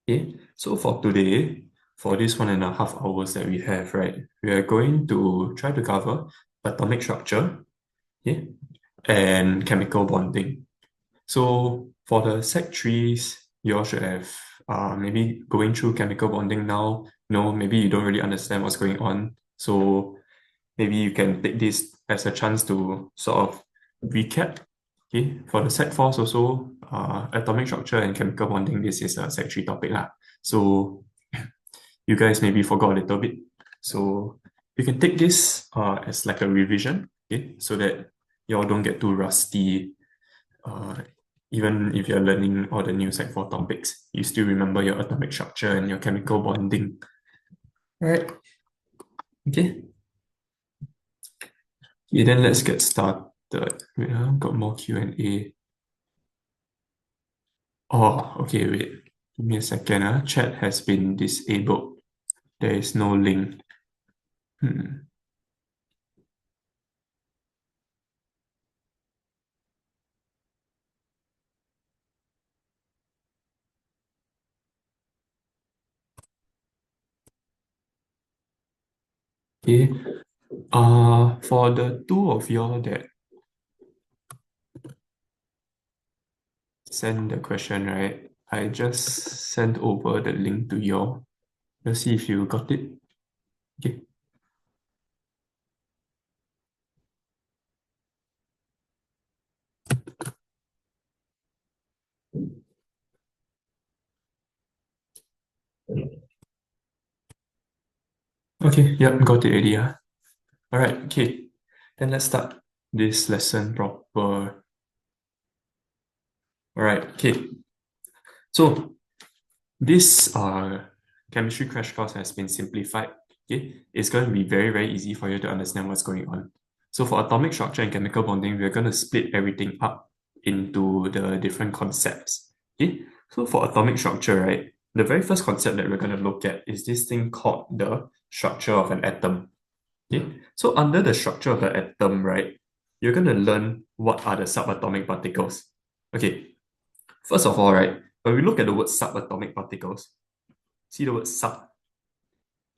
Okay, so for today, for this 1.5 hours that we have, right, we are going to try to cover atomic structure, okay, and chemical bonding. So for the Sec 3s, you all should have maybe going through chemical bonding now. Maybe you don't really understand what's going on. So maybe you can take this as a chance to sort of recap. Okay, for the Sec 4s also, atomic structure and chemical bonding, this is a Sec 3 topic lah. So you guys maybe forgot a little bit. So you can take this as like a revision, okay, so that you all don't get too rusty. Even if you're learning all the new Sec 4 topics, you still remember your atomic structure and your chemical bonding. All right. Okay. Okay, then let's get started. Wait, got more Q&A. Oh, okay, wait. Give me a second. Chat has been disabled. There is no link. Okay. For the two of y'all that send the question, right? I just sent over the link to y'all. Let's see if you got it. Okay. Okay, yep, got it already. All right, okay. Then let's start this lesson proper. All right, okay. So this chemistry crash course has been simplified. Okay, it's going to be very, very easy for you to understand what's going on. So for atomic structure and chemical bonding, we're going to split everything up into the different concepts. Okay, so for atomic structure, right, the very first concept that we're going to look at is this thing called the structure of an atom. Okay, so under the structure of the atom, right, you're going to learn what are the subatomic particles. Okay, first of all, right, when we look at the word subatomic particles, see the word sub.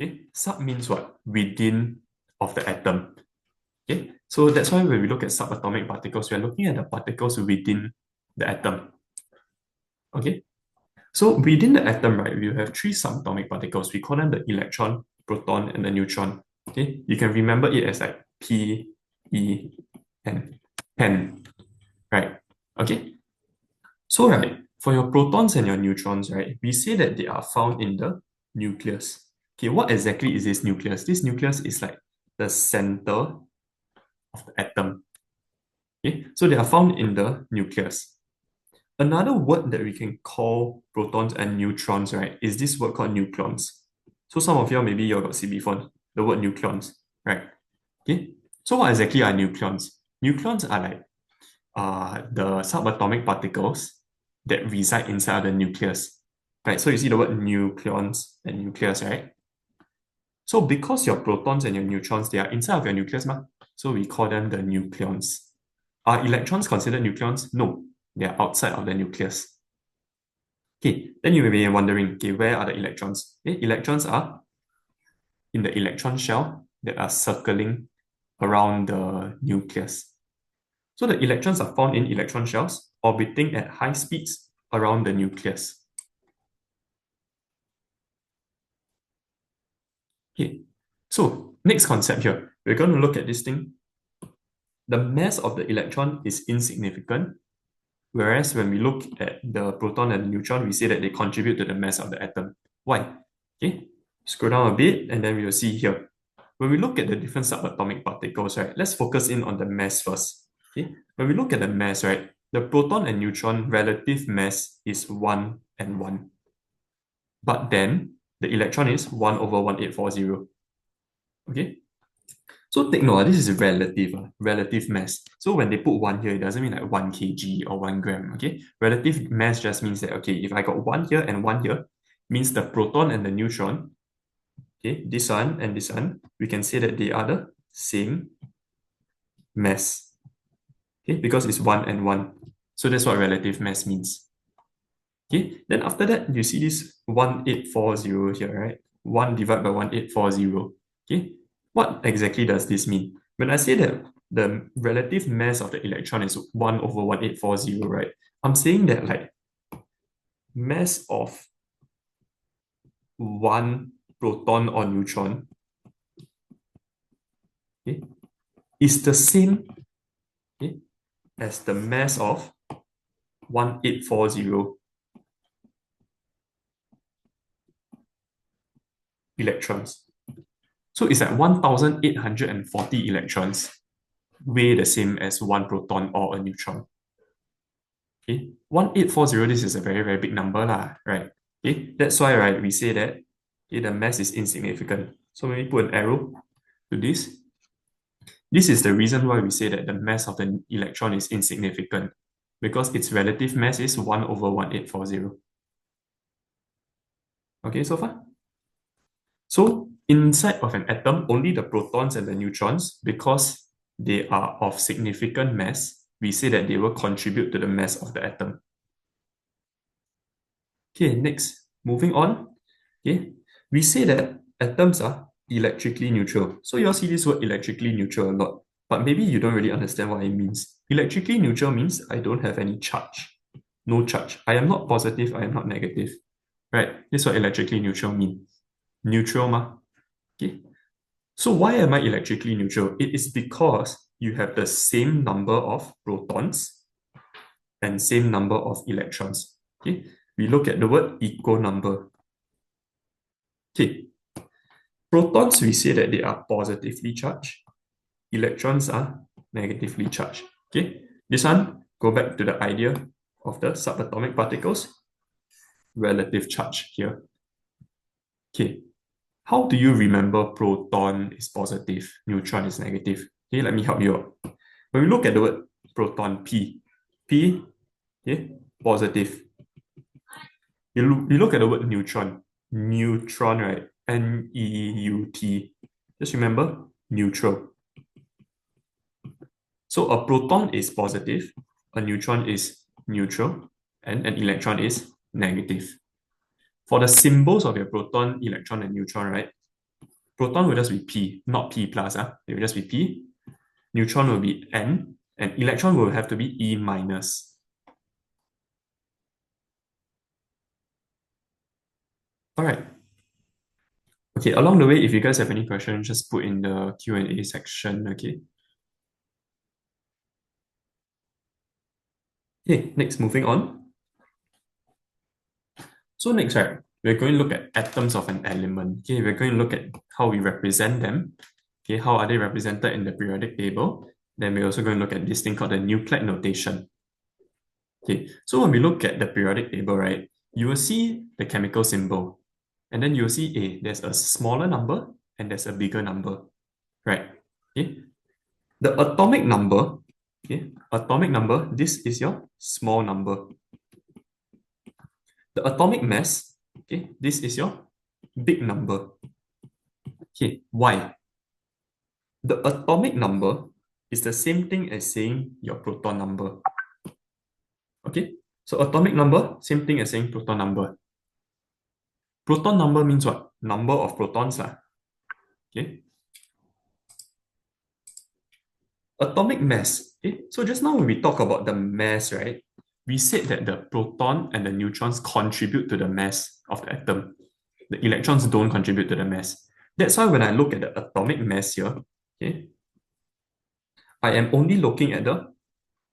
Okay, sub means what? Within of the atom. Okay, so that's why when we look at subatomic particles, we are looking at the particles within the atom. Okay, so within the atom, right, we have three subatomic particles. We call them the electron, proton, and the neutron. Okay, you can remember it as like P, E, and N, right? Okay, so right, for your protons and your neutrons, right, we say that they are found in the nucleus. Okay, what exactly is this nucleus? This nucleus is like the center of the atom. Okay, so they are found in the nucleus. Another word that we can call protons and neutrons, right, is this word called nucleons. So some of you maybe you got seen before the word nucleons, right? Okay, so what exactly are nucleons? Nucleons are like the subatomic particles that reside inside of the nucleus, right? So you see the word nucleons and nucleus, right? So because your protons and your neutrons, they are inside of your nucleus, so we call them the nucleons. Are electrons considered nucleons? No, they are outside of the nucleus. Okay, then you may be wondering, okay, where are the electrons? Okay, electrons are in the electron shell that are circling around the nucleus. So the electrons are found in electron shells orbiting at high speeds around the nucleus. Okay, so next concept here, we're going to look at this thing. The mass of the electron is insignificant, whereas when we look at the proton and the neutron, we say that they contribute to the mass of the atom. Why? Okay, scroll down a bit and then we will see here. When we look at the different subatomic particles, right, let's focus in on the mass first. Okay, when we look at the mass, right, the proton and neutron relative mass is 1 and 1. But then the electron is 1 over 1840. Okay, so take note, this is relative mass. So when they put 1 here, it doesn't mean like 1 kg or 1 gram, okay? Relative mass just means that, okay, if I got 1 here and 1 here, means the proton and the neutron, okay, this one and this one, we can say that they are the same mass, okay? Because it's 1 and 1. So that's what relative mass means. Okay, then after that, you see this 1840 here, right? 1 divided by 1840. Okay, what exactly does this mean? When I say that the relative mass of the electron is 1 over 1840, right? I'm saying that like mass of one proton or neutron, okay, is the same, okay, as the mass of 1840 electrons. So it's like 1840 electrons weigh the same as one proton or a neutron. Okay, 1840, this is a very, very big number, lah, right? Okay, that's why, right, we say that okay, the mass is insignificant. So when we put an arrow to this is the reason why we say that the mass of the electron is insignificant, because its relative mass is 1 over 1840. Okay, so far? So inside of an atom, only the protons and the neutrons, because they are of significant mass, we say that they will contribute to the mass of the atom. Okay, next, moving on. Okay, we say that atoms are electrically neutral. So you all see this word electrically neutral a lot, but maybe you don't really understand what it means. Electrically neutral means I don't have any charge. No charge. I am not positive, I am not negative. Right? This is what electrically neutral means. Neutral ma. Okay. So why am I electrically neutral? It is because you have the same number of protons and same number of electrons. Okay. We look at the word equal number. Okay. Protons, we say that they are positively charged. Electrons are negatively charged. Okay. This one, go back to the idea of the subatomic particles. Relative charge here. Okay. How do you remember proton is positive, neutron is negative? Okay, let me help you out. When we look at the word proton, P, okay, positive. You look at the word neutron, right? Neut. Just remember, neutral. So a proton is positive, a neutron is neutral, and an electron is negative. For the symbols of your proton, electron, and neutron, right? Proton will just be P, not P plus. It will just be P. Neutron will be N, and electron will have to be E minus. All right. Okay, along the way, if you guys have any questions, just put in the Q&A section, okay? Okay, next, moving on. So next, right, we're going to look at atoms of an element. Okay, we're going to look at how we represent them. Okay, how are they represented in the periodic table? Then we're also going to look at this thing called the nuclide notation. Okay, so when we look at the periodic table, right, you will see the chemical symbol. And then you'll see there's a smaller number and there's a bigger number, right? Okay. The atomic number, okay, this is your small number. The atomic mass, okay, this is your big number. Okay, why? The atomic number is the same thing as saying your proton number. Okay, so atomic number, same thing as saying proton number. Proton number means what? Number of protons lah. Okay. Atomic mass. Okay. So just now when we talk about the mass, right? We said that the proton and the neutrons contribute to the mass of the atom. The electrons don't contribute to the mass. That's why when I look at the atomic mass here, okay, I am only looking at the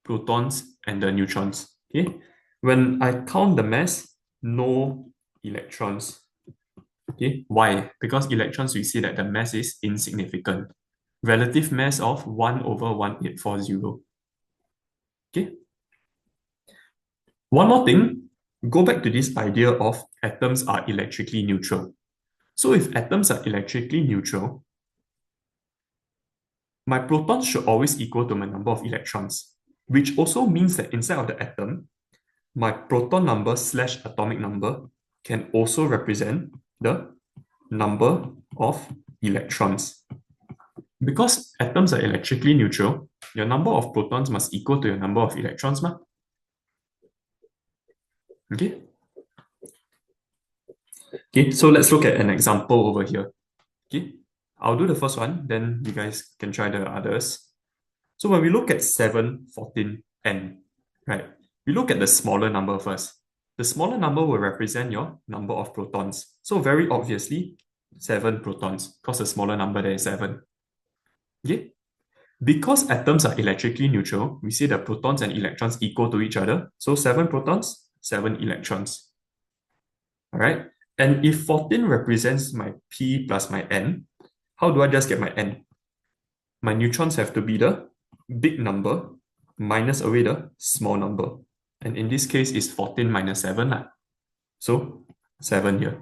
protons and the neutrons. Okay. When I count the mass, no electrons. Okay, why? Because electrons, we see that the mass is insignificant. Relative mass of 1 over 1840. Okay. One more thing, go back to this idea of atoms are electrically neutral. So if atoms are electrically neutral, my protons should always equal to my number of electrons, which also means that inside of the atom, my proton number slash atomic number can also represent the number of electrons. Because atoms are electrically neutral, your number of protons must equal to your number of electrons. Okay? Okay, so let's look at an example over here. Okay, I'll do the first one, then you guys can try the others. So when we look at 7, 14, n, right, we look at the smaller number first. The smaller number will represent your number of protons. So very obviously, 7 protons, because the smaller number there is 7. Okay? Because atoms are electrically neutral, we say the protons and electrons equal to each other. So 7 protons, 7 electrons. All right? And if 14 represents my P plus my N, how do I just get my N? My neutrons have to be the big number minus away the small number. And in this case, it's 14 minus 7. So 7 here.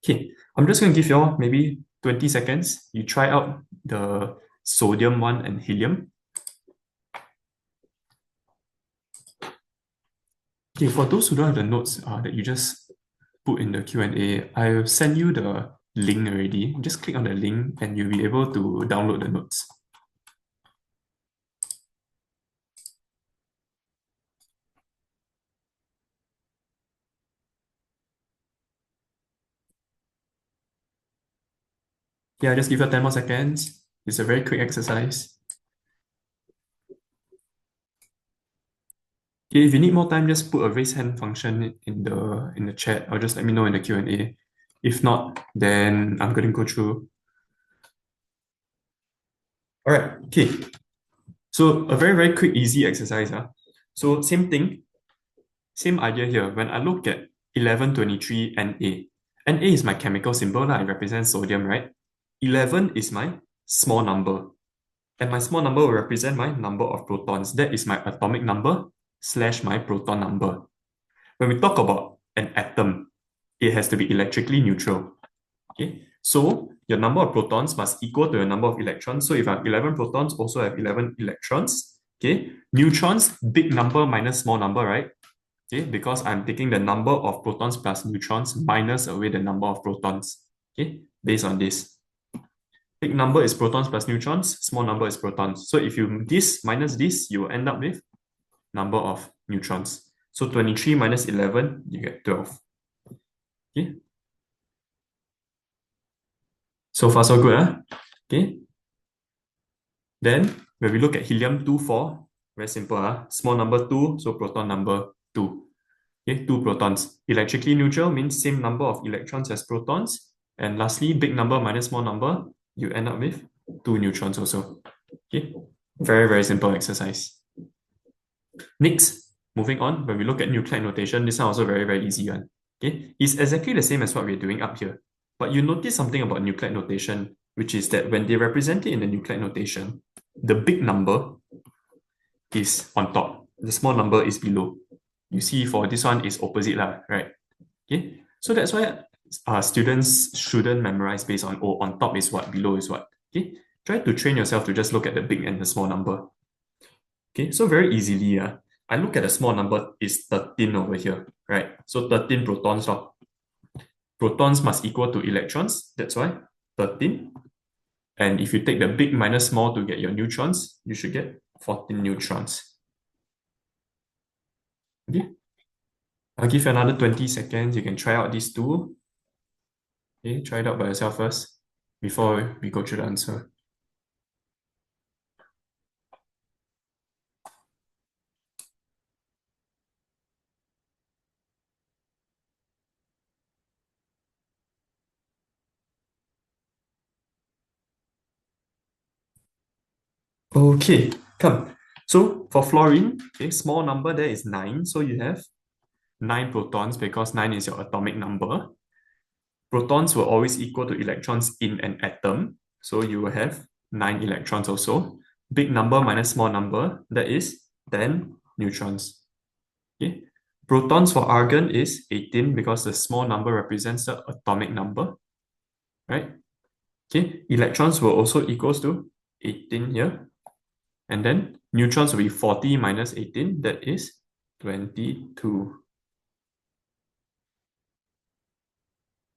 Okay, I'm just going to give you all maybe 20 seconds. You try out the sodium one and helium. Okay, for those who don't have the notes that you just put in the Q&A, I'll send you the link already. Just click on the link and you'll be able to download the notes. Yeah, just give it 10 more seconds. It's a very quick exercise. Okay, if you need more time, just put a raise hand function in the chat or just let me know in the Q&A. If not, then I'm going to go through. All right, okay. So a very, very quick, easy exercise. So same thing, same idea here. When I look at 1123 Na, Na is my chemical symbol. It represents sodium, right? 11 is my small number. And my small number will represent my number of protons. That is my atomic number / my proton number. When we talk about an atom, it has to be electrically neutral. Okay, so your number of protons must equal to your number of electrons. So if I have 11 protons, also have 11 electrons. Okay, neutrons, big number minus small number, right? Okay, because I'm taking the number of protons plus neutrons minus away the number of protons. Okay, based on this. Big number is protons plus neutrons, small number is protons. So if you this minus this, you will end up with number of neutrons. So 23 minus 11, you get 12. Okay. So far, so good, huh? Okay. Then, when we look at helium 2, 4, very simple, small number 2, so proton number 2. Okay, 2 protons. Electrically neutral means same number of electrons as protons. And lastly, big number minus small number, you end up with 2 neutrons also. Okay, very, very simple exercise. Next, moving on, when we look at nuclide notation, this one also very, very easy one. Okay, it's exactly the same as what we're doing up here. But you notice something about nuclide notation, which is that when they represent it in the nuclide notation, the big number is on top, the small number is below. You see for this one is opposite, right? Okay, so that's why students shouldn't memorize based on, oh, on top is what, below is what. Okay, try to train yourself to just look at the big and the small number. Okay, so very easily, I look at the small number is 13 over here, right? So 13 protons. Protons must equal to electrons, that's why 13. And if you take the big minus small to get your neutrons, you should get 14 neutrons. Okay, I'll give you another 20 seconds. You can try out these two. Okay, try it out by yourself first before we go through the answer. Okay, come. So for fluorine, okay, small number there is 9. So you have 9 protons because 9 is your atomic number. Protons will always equal to electrons in an atom. So you will have 9 electrons also. Big number minus small number, that is 10 neutrons. Okay. Protons for argon is 18 because the small number represents the atomic number, right? Okay, electrons will also equals to 18 here. And then neutrons will be 40 minus 18, that is 22.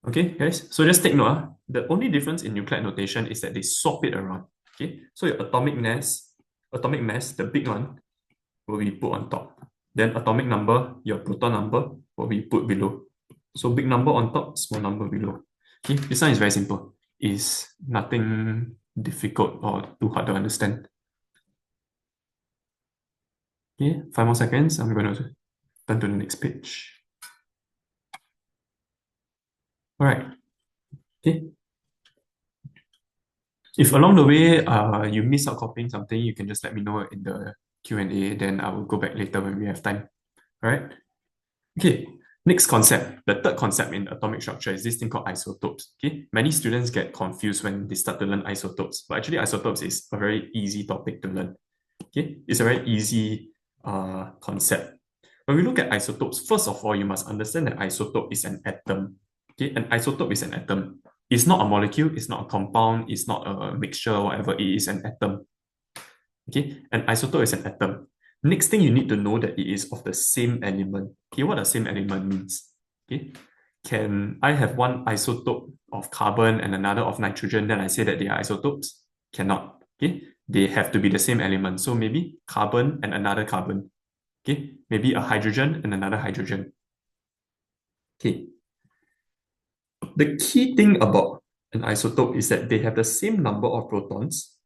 Okay, guys, so just take note. The only difference in nuclide notation is that they swap it around. Okay, so your atomic mass, the big one, will be put on top. Then atomic number, your proton number, will be put below. So big number on top, small number below. Okay, this one is very simple. It's nothing difficult or too hard to understand. Okay, 5 more seconds. I'm going to turn to the next page. All right. Okay. If along the way you miss out copying something, you can just let me know in the Q&A. Then I will go back later when we have time. All right. Okay. Next concept, the third concept in atomic structure is this thing called isotopes. Okay, many students get confused when they start to learn isotopes, but actually isotopes is a very easy topic to learn. Okay, it's a very easy concept. When we look at isotopes, first of all, you must understand that isotope is an atom. Okay, an isotope is an atom. It's not a molecule, it's not a compound, it's not a mixture, whatever, it is an atom. Okay, an isotope is an atom. Next thing you need to know that it is of the same element. Okay, what does same element means? Okay, can I have one isotope of carbon and another of nitrogen, then I say that they are isotopes? Cannot. Okay, they have to be the same element. So maybe carbon and another carbon. Okay, maybe a hydrogen and another hydrogen. Okay, the key thing about an isotope is that they have the same number of protons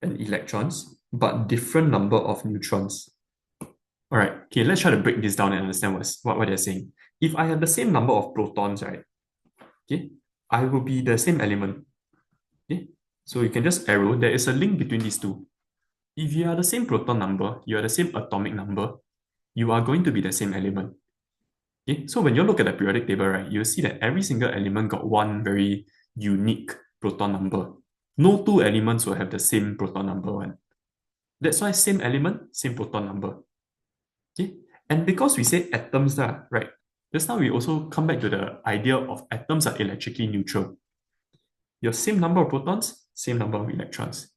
and electrons, but different number of neutrons. All right, okay, let's try to break this down and understand what they're saying. If I have the same number of protons, right, okay, I will be the same element. Okay, so you can just arrow, there is a link between these two. If you are the same proton number, you are the same atomic number, you are going to be the same element. Okay, so when you look at the periodic table, right, you'll see that every single element got one very unique proton number. No two elements will have the same proton number one. That's why same element, same proton number. Okay, and because we say atoms, right, just now we also come back to the idea of atoms are electrically neutral. Your same number of protons, same number of electrons.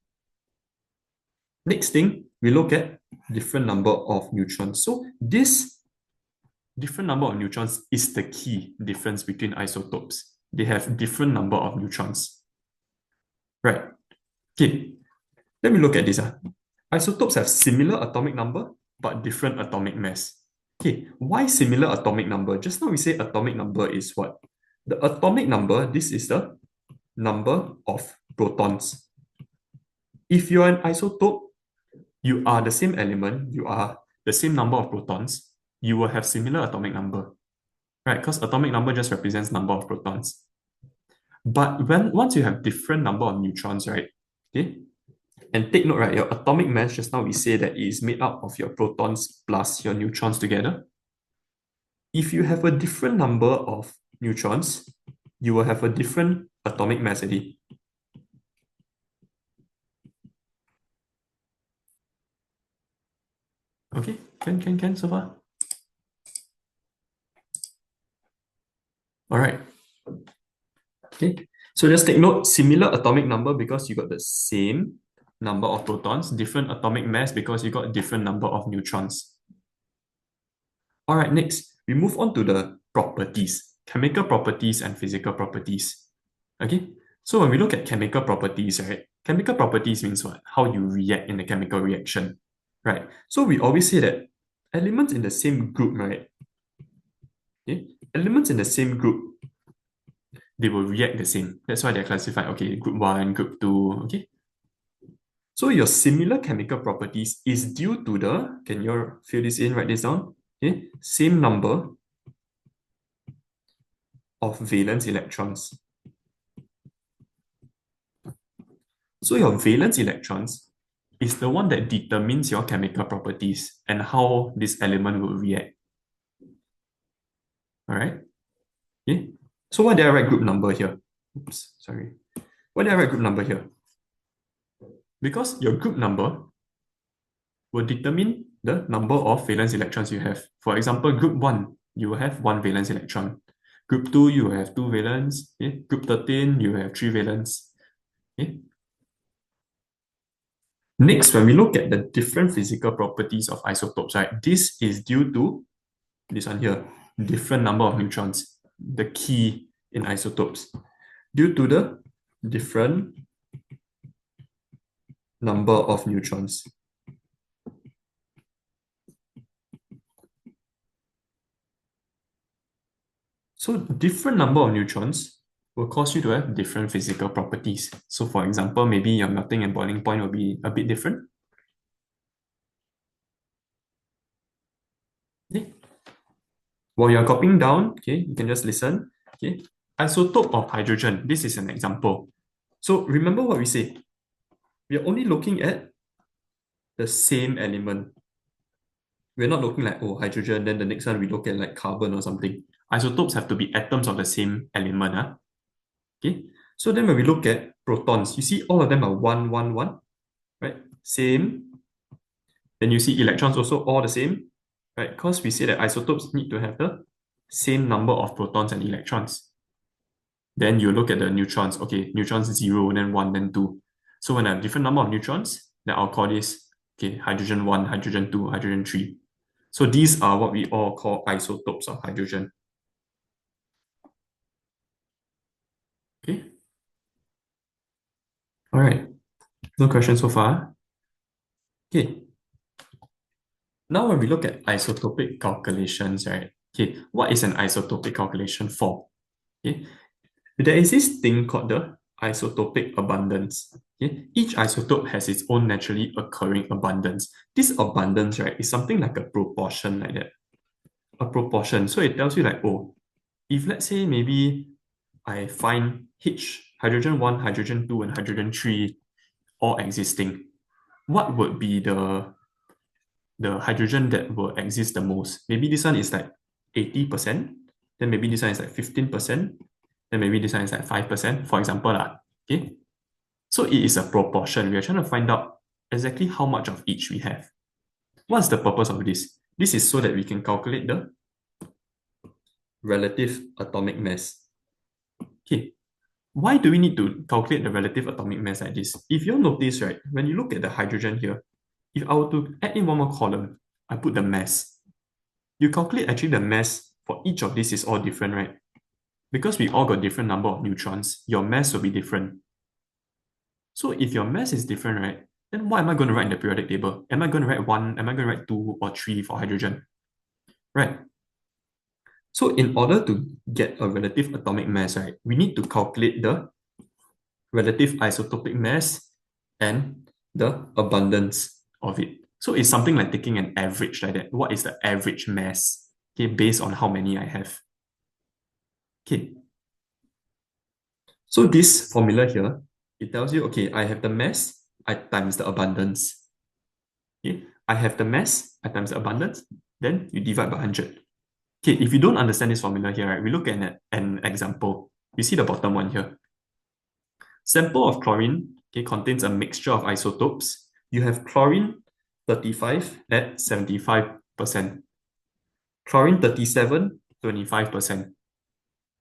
Next thing, we look at different number of neutrons. So this different number of neutrons is the key difference between isotopes. They have different number of neutrons. Right. Okay. Let me look at this. Isotopes have similar atomic number, but different atomic mass. Okay, why similar atomic number? Just now we say atomic number is what? The atomic number, this is the number of protons. If you are an isotope, you are the same element, you are the same number of protons, you will have similar atomic number, right? Because atomic number just represents number of protons. But once you have different number of neutrons, right? Okay, and take note, right? Your atomic mass, just now we say that it is made up of your protons plus your neutrons together. If you have a different number of neutrons, you will have a different atomic mass already. Okay, can so far? All right. Okay, so just take note, similar atomic number because you got the same number of protons, different atomic mass because you got different number of neutrons. All right, next, we move on to the properties, chemical properties and physical properties. Okay, so when we look at chemical properties, right, chemical properties means what? How you react in a chemical reaction, right? So we always say that elements in the same group, right? Okay, elements in the same group, they will react the same. That's why they're classified, okay, group 1, group 2, okay? So your similar chemical properties is due to the, can you fill this in, write this down? Okay, same number of valence electrons. So your valence electrons is the one that determines your chemical properties and how this element will react. All right? Okay. So why did I write group number here? Oops, sorry. Why did I write group number here? Because your group number will determine the number of valence electrons you have. For example, group 1, you will have 1 valence electron. Group 2, you will have 2 valence. Okay? Group 13, you will have 3 valence. Okay? Next, when we look at the different physical properties of isotopes, right, this is due to this one here, different number of neutrons, the key in isotopes, due to the different number of neutrons. So different number of neutrons will cause you to have different physical properties. So for example, maybe your melting and boiling point will be a bit different. Okay. While you're copying down, okay, you can just listen. Okay. Isotope of hydrogen. This is an example. So remember what we say. We are only looking at the same element. We're not looking like, oh, hydrogen, then the next one we look at like carbon or something. Isotopes have to be atoms of the same element. Okay. So then when we look at protons, you see all of them are 1, 1, 1, right? Same. Then you see electrons also all the same, right? Because we say that isotopes need to have the same number of protons and electrons. Then you look at the neutrons. Okay, neutrons 0, then 1, then 2. So when I have different number of neutrons, then I'll call this, okay, hydrogen 1, hydrogen 2, hydrogen 3. So these are what we all call isotopes of hydrogen. Okay. All right. No questions so far. Okay. Now when we look at isotopic calculations, right? Okay, what is an isotopic calculation for? Okay, there is this thing called the isotopic abundance. Okay? Each isotope has its own naturally occurring abundance. This abundance, right, is something like a proportion like that. A proportion. So it tells you like, oh, if let's say maybe I find hydrogen 1, hydrogen 2, and hydrogen 3 all existing, what would be the hydrogen that will exist the most? Maybe this one is like 80%, then maybe this one is like 15%, then maybe this one is like 5%, for example. Okay? So it is a proportion. We are trying to find out exactly how much of each we have. What's the purpose of this? This is so that we can calculate the relative atomic mass. Okay. Why do we need to calculate the relative atomic mass like this? If you notice, right, when you look at the hydrogen here, if I were to add in one more column, I put the mass. You calculate actually the mass for each of these is all different, right? Because we all got different number of neutrons, your mass will be different. So if your mass is different, right, then what am I going to write in the periodic table? Am I going to write 1? Am I going to write 2 or 3 for hydrogen? Right. So in order to get a relative atomic mass, right, we need to calculate the relative isotopic mass and the abundance of it. So it's something like taking an average like that. What is the average mass? Okay, based on how many I have. Okay. So this formula here, it tells you, okay, I have the mass, I times the abundance. Okay, I have the mass, I times the abundance, then you divide by 100. Okay, if you don't understand this formula here, right, we look at an example. You see the bottom one here. Sample of chlorine, okay, contains a mixture of isotopes. You have chlorine 35 at 75%. Chlorine 37, 25%.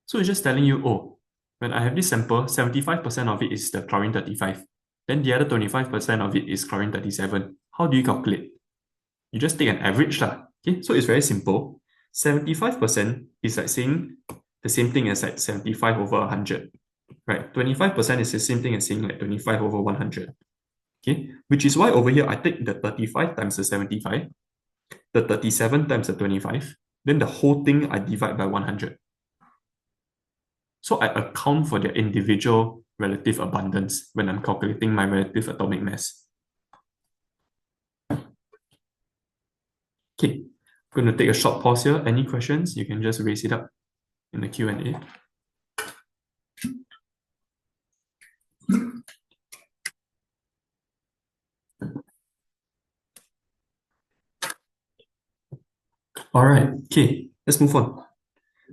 So it's just telling you, oh, when I have this sample, 75% of it is the chlorine 35. Then the other 25% of it is chlorine 37. How do you calculate? You just take an average lah. Okay, so it's very simple. 75% is like saying the same thing as like 75 over 100. Right, 25% is the same thing as saying like 25 over 100. Okay, which is why over here I take the 35 times the 75, the 37 times the 25, then the whole thing I divide by 100. So I account for their individual relative abundance when I'm calculating my relative atomic mass. Okay, I'm going to take a short pause here. Any questions? You can just raise it up in the Q&A. All right, okay, let's move on.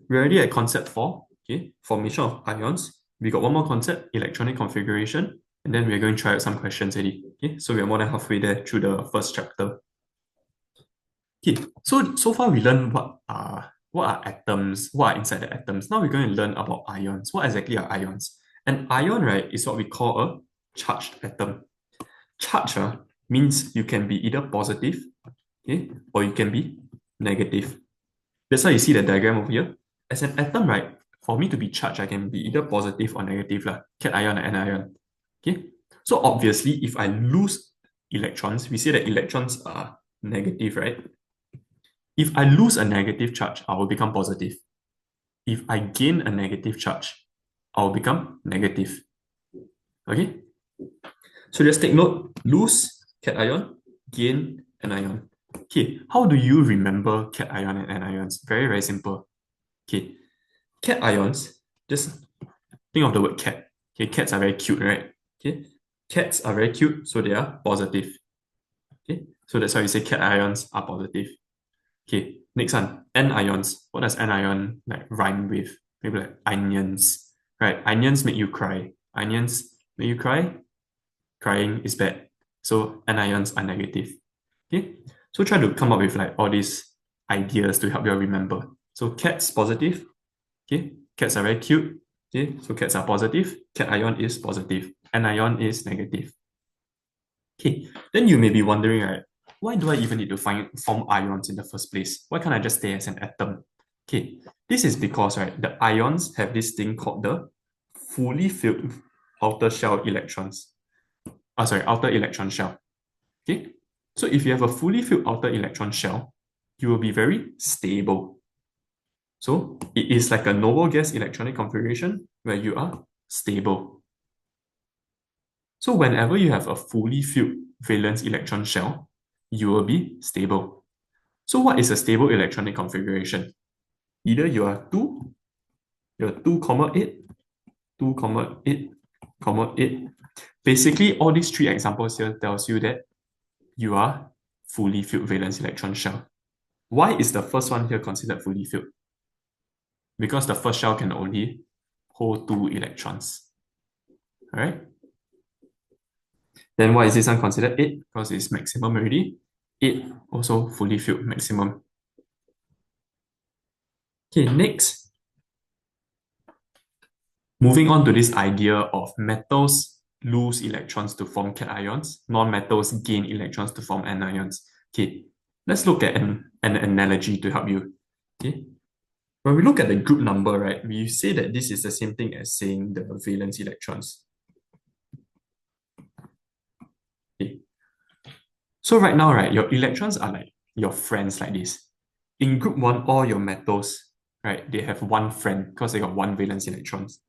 We're already at concept 4, okay, formation of ions. We got one more concept, electronic configuration, and then we're going to try out some questions already. Okay, so we're more than halfway there through the first chapter. Okay, so far we learned what are atoms, what are inside the atoms. Now we're going to learn about ions. What exactly are ions? An ion, right, is what we call a charged atom. Charge means you can be either positive, okay, or you can be negative. That's why you see the diagram over here. As an atom, right, for me to be charged, I can be either positive or negative, cation or anion. Okay, so obviously, if I lose electrons, we say that electrons are negative, right? If I lose a negative charge, I will become positive. if I gain a negative charge, I'll become negative. Okay? So just take note, lose cation, gain anion. Okay, how do you remember cation and anions? Very, very simple. Okay, cations, just think of the word cat. Okay, cats are very cute, right? Okay, cats are very cute, so they are positive. Okay, so that's why we say cations are positive. Okay, next one, anions. What does anion like rhyme with? Maybe like onions, right? Onions make you cry. Onions make you cry. Crying is bad. So anions are negative. Okay, so try to come up with like all these ideas to help you remember. So cats positive. Okay, cats are very cute. Okay, so cats are positive. Cation is positive. Anion is negative. Okay, then you may be wondering, right? Why do I even need to form ions in the first place? Why can't I just stay as an atom? Okay, this is because, right, the ions have this thing called the fully filled outer shell electrons. Outer electron shell. Okay, so if you have a fully filled outer electron shell, you will be very stable. So it is like a noble gas electronic configuration where you are stable. So whenever you have a fully filled valence electron shell, you will be stable. So what is a stable electronic configuration? Either you are 2, you're 2, 8, 2, 8, 8. Basically, all these three examples here tells you that you are fully filled valence electron shell. Why is the first one here considered fully filled? Because the first shell can only hold 2 electrons. All right. Then why is this one considered 8? Because it's maximum already. 8 also fully filled maximum. Okay, next. Moving on to this idea of metals lose electrons to form cations, non-metals gain electrons to form anions. Okay, let's look at an analogy to help you. Okay, when we look at the group number, right, we say that this is the same thing as saying the valence electrons. Okay. So right now, right, your electrons are like your friends like this. In group 1, all your metals, right, they have one friend because they got one valence electrons.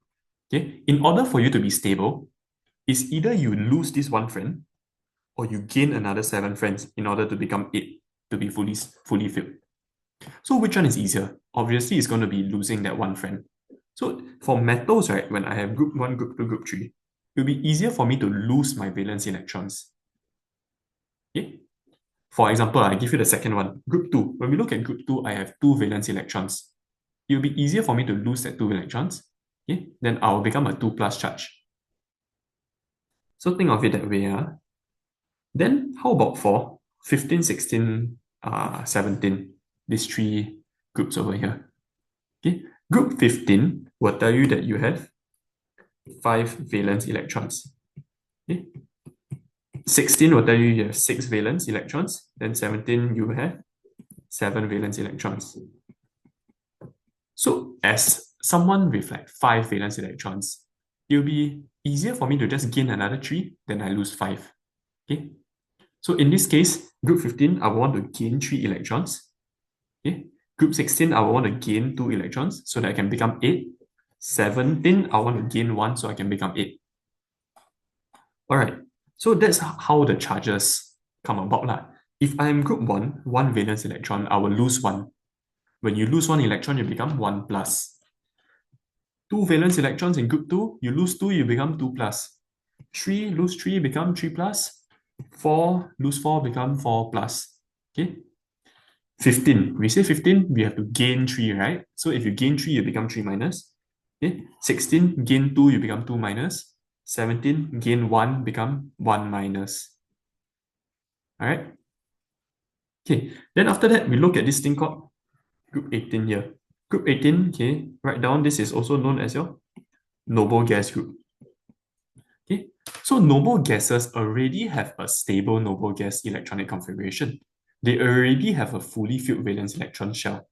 Okay, in order for you to be stable, it's either you lose this one friend or you gain another 7 friends in order to become 8 to be fully filled. So which one is easier? Obviously, it's going to be losing that one friend. So for metals, right, when I have group 1, group 2, group 3, it will be easier for me to lose my valence electrons. Okay? For example, I give you the second one, group 2. When we look at group 2, I have 2 valence electrons. It will be easier for me to lose that 2 electrons. Okay? Then I'll become a 2 plus charge. So think of it that way. Then how about for 15, 16, 17, these 3 groups over here? Okay? Group 15 will tell you that you have 5 valence electrons. Okay? 16 will tell you you have 6 valence electrons. Then 17, you have 7 valence electrons. So as someone with like 5 valence electrons, it will be easier for me to just gain another 3 than I lose 5. Okay? So in this case, group 15, I will want to gain 3 electrons. Okay? Group 16, I will want to gain 2 electrons so that I can become 8. 17, I want to gain 1 so I can become 8. Alright, so that's how the charges come about. If I am group 1, 1 valence electron, I will lose 1. When you lose 1 electron, you become 1 plus. 2 valence electrons in group 2, you lose 2, you become 2 plus. 3, lose 3, become 3 plus. 4, lose 4, become 4 plus. Okay? 15, we say 15, we have to gain 3, right? So if you gain 3, you become 3 minus. Okay? 16, gain 2, you become 2 minus. 17, gain 1, become 1 minus. Alright? Okay, then after that, we look at this thing called group 18 here. Group 18, okay, write down, this is also known as your noble gas group. Okay, so noble gases already have a stable noble gas electronic configuration. They already have a fully filled valence electron shell.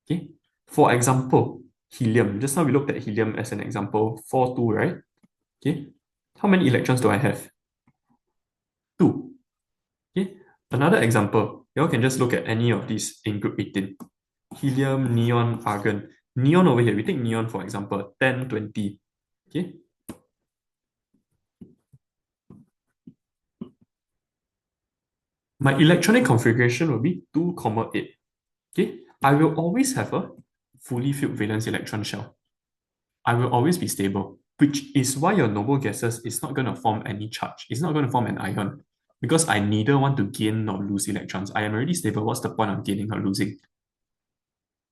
Okay, for example, helium. Just now we looked at helium as an example, 4, 2, right? Okay, how many electrons do I have? 2. Okay, another example, you all can just look at any of these in group 18. Helium, neon, argon. Neon over here, we take neon for example, 10, 20. Okay. My electronic configuration will be 2, 8. Okay. I will always have a fully filled valence electron shell. I will always be stable, which is why your noble gases is not going to form any charge. It's not going to form an ion because I neither want to gain nor lose electrons. I am already stable. What's the point of gaining or losing?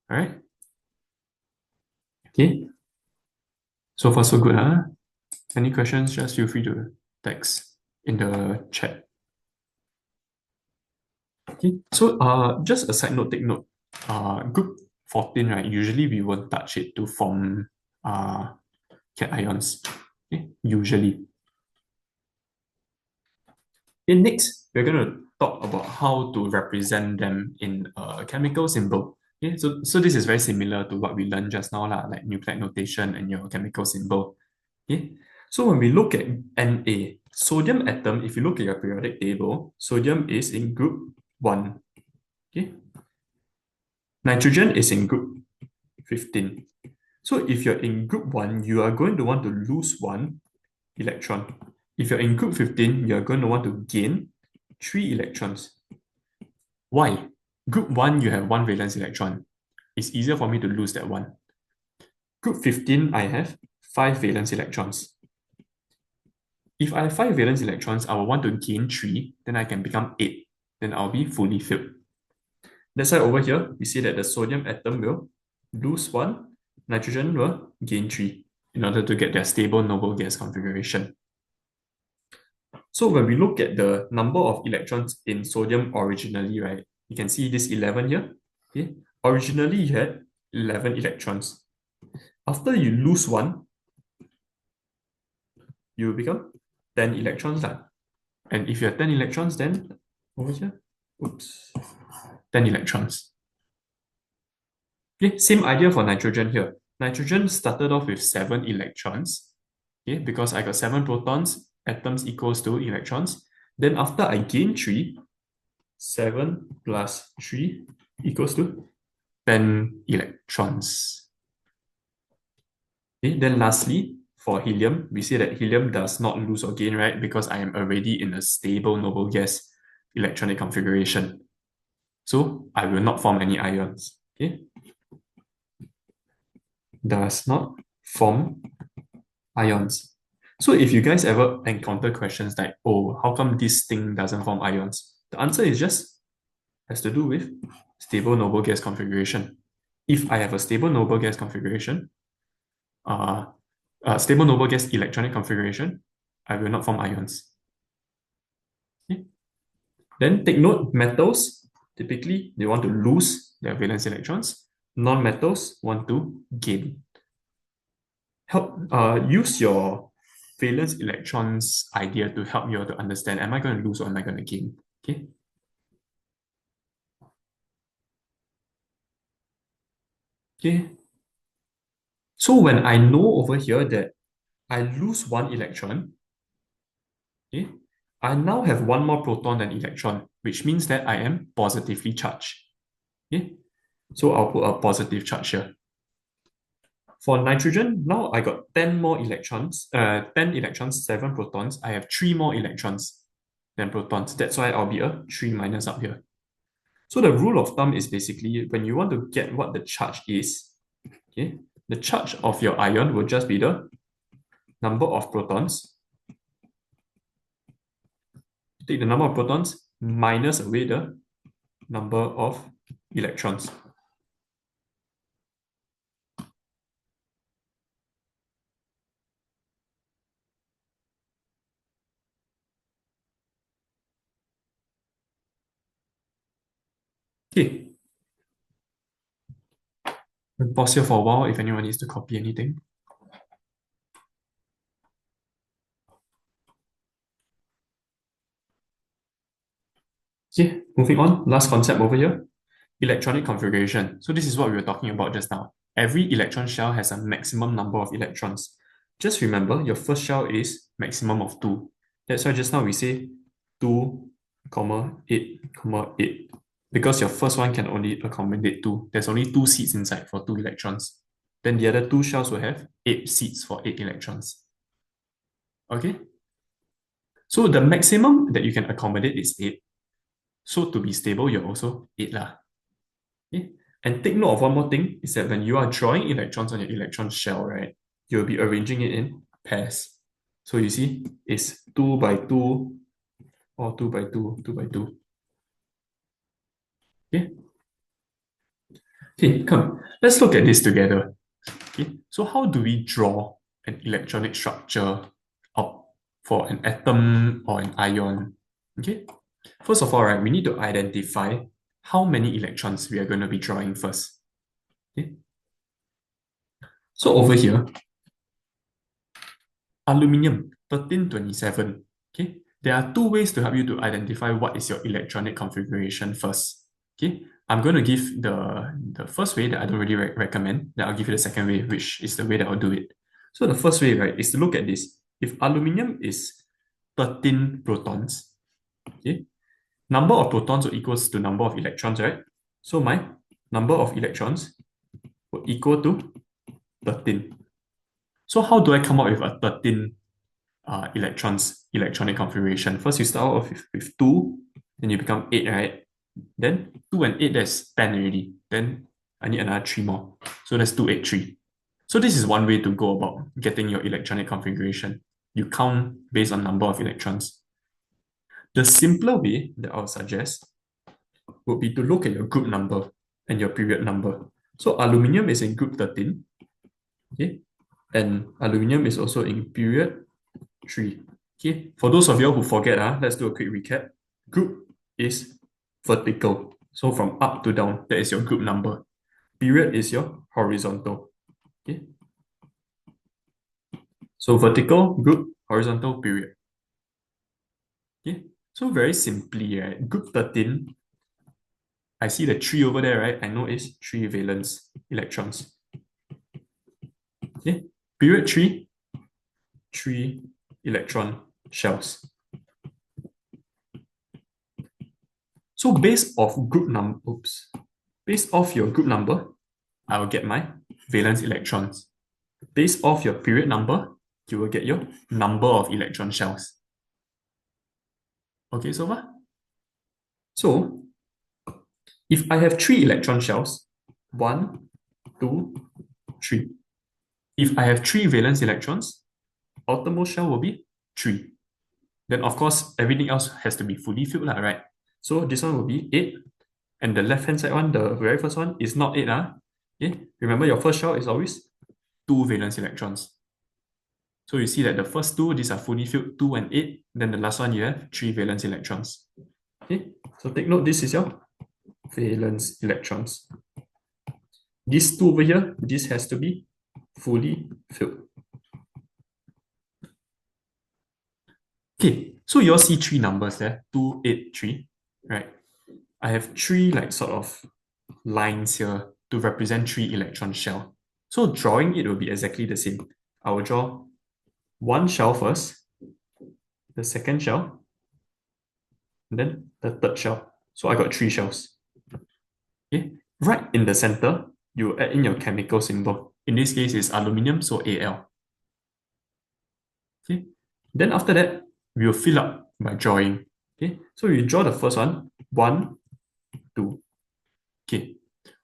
All right. Okay. So far, so good, huh? Any questions? Just feel free to text in the chat. Okay. So just a side note, take note. Group 14, right? Usually we won't touch it to form cations. Okay? Usually. Okay, next, we're going to talk about how to represent them in a chemical symbol. Okay, so this is very similar to what we learned just now, like nucleic notation and your chemical symbol. Okay, so when we look at Na, sodium atom, if you look at your periodic table, sodium is in group 1. Okay, nitrogen is in group 15. So if you're in group 1, you are going to want to lose 1 electron. If you're in group 15, you're going to want to gain 3 electrons. Why? Group 1, you have 1 valence electron. It's easier for me to lose that one. Group 15, I have 5 valence electrons. If I have 5 valence electrons, I will want to gain 3, then I can become 8. Then I'll be fully filled. That's why over here, we see that the sodium atom will lose 1, nitrogen will gain 3 in order to get their stable noble gas configuration. So when we look at the number of electrons in sodium originally, right, you can see this 11 here. Okay, originally you had 11 electrons. After you lose 1, you become 10 electrons. And if you have 10 electrons, then over here, oops, 10 electrons. Okay, same idea for nitrogen here. Nitrogen started off with 7 electrons. Okay, because I got 7 protons, atoms equals to electrons. Then after I gain 3, 7 plus 3 equals to 10 electrons. Okay, then lastly, for helium, we say that helium does not lose or gain, right? Because I am already in a stable noble gas electronic configuration. So I will not form any ions. Okay? Does not form ions. So if you guys ever encounter questions like, oh, how come this thing doesn't form ions? The answer is just has to do with stable noble gas configuration. If I have a stable noble gas configuration, stable noble gas electronic configuration, I will not form ions. Okay. Then take note, metals, typically they want to lose their valence electrons. Non-metals want to gain. Use your valence electrons idea to help you to understand, am I going to lose or am I going to gain? Okay. Okay. So when I know over here that I lose 1 electron, okay, I now have 1 more proton than electron, which means that I am positively charged. Okay. So I'll put a positive charge here. For nitrogen, now I got 10 more electrons, 10 electrons, 7 protons. I have 3 more electrons than protons. That's why I'll be a 3 minus up here. So the rule of thumb is basically when you want to get what the charge is, okay, the charge of your ion will just be the number of protons. Take the number of protons minus away the number of electrons. Okay. We'll pause here for a while if anyone needs to copy anything. Okay, moving on. Last concept over here. Electronic configuration. So this is what we were talking about just now. Every electron shell has a maximum number of electrons. Just remember, your first shell is maximum of 2. That's why just now we say 2, 8, 8. Because your first one can only accommodate 2. There's only 2 seats inside for 2 electrons. then the other two shells will have 8 seats for 8 electrons. Okay? So the maximum that you can accommodate is 8. So to be stable, you're also 8 lah. Okay? And take note of one more thing, is that when you are drawing electrons on your electron shell, right, you'll be arranging it in pairs. So you see, it's 2 by 2, or 2 by 2, 2 by 2. Okay? Okay, come, let's look at this together. Okay, so how do we draw an electronic structure out for an atom or an ion? Okay, first of all, right, we need to identify how many electrons we are going to be drawing first. Okay, so over here, aluminium 1327. Okay, there are two ways to help you to identify what is your electronic configuration first. Okay, I'm going to give the first way that I don't really recommend. Then I'll give you the second way, which is the way that I'll do it. So the first way, right, is to look at this. If aluminium is 13 protons, okay, number of protons will equals to number of electrons, right? So my number of electrons will equal to 13. So how do I come up with a 13 electronic configuration? First, you start off with 2, then you become 8, right? Then 2 and 8, that's 10 already. Then I need another 3 more. So that's 2, 8, 3. So this is one way to go about getting your electronic configuration. You count based on number of electrons. The simpler way that I would suggest would be to look at your group number and your period number. So aluminium is in group 13. Okay? And aluminium is also in period 3. Okay? For those of you who forget, let's do a quick recap. Group is vertical. So from up to down, that is your group number. Period is your horizontal. Okay? So vertical, group, horizontal, period. Okay? So very simply, right? Group 13, I see the 3 over there, right? I know it's 3 valence electrons. Okay? Period 3, 3 electron shells. So based off your group number, I will get my valence electrons. Based off your period number, you will get your number of electron shells. Okay, so far? So, if I have 3 electron shells, 1, 2, 3. If I have 3 valence electrons, outermost shell will be 3. Then, of course, everything else has to be fully filled, right? So, this one will be 8. And the left-hand side one, the very first one, is not 8. Okay? Remember, your first shell is always 2 valence electrons. So you see that the first two, these are fully filled, 2 and 8. Then the last one, you have 3 valence electrons. Okay, so take note, this is your valence electrons. These two over here, this has to be fully filled. Okay, so you all see 3 numbers there, 2, 8, 3, right? I have 3 like sort of lines here to represent 3 electron shell. So drawing it will be exactly the same. I will draw one shell first, the second shell, and then the third shell. So I got 3 shells. Okay, right in the center, you add in your chemical symbol. In this case, it's aluminium, so Al. Okay, then after that, we will fill up by drawing. Okay, so you draw the first one, 1, 2. Okay,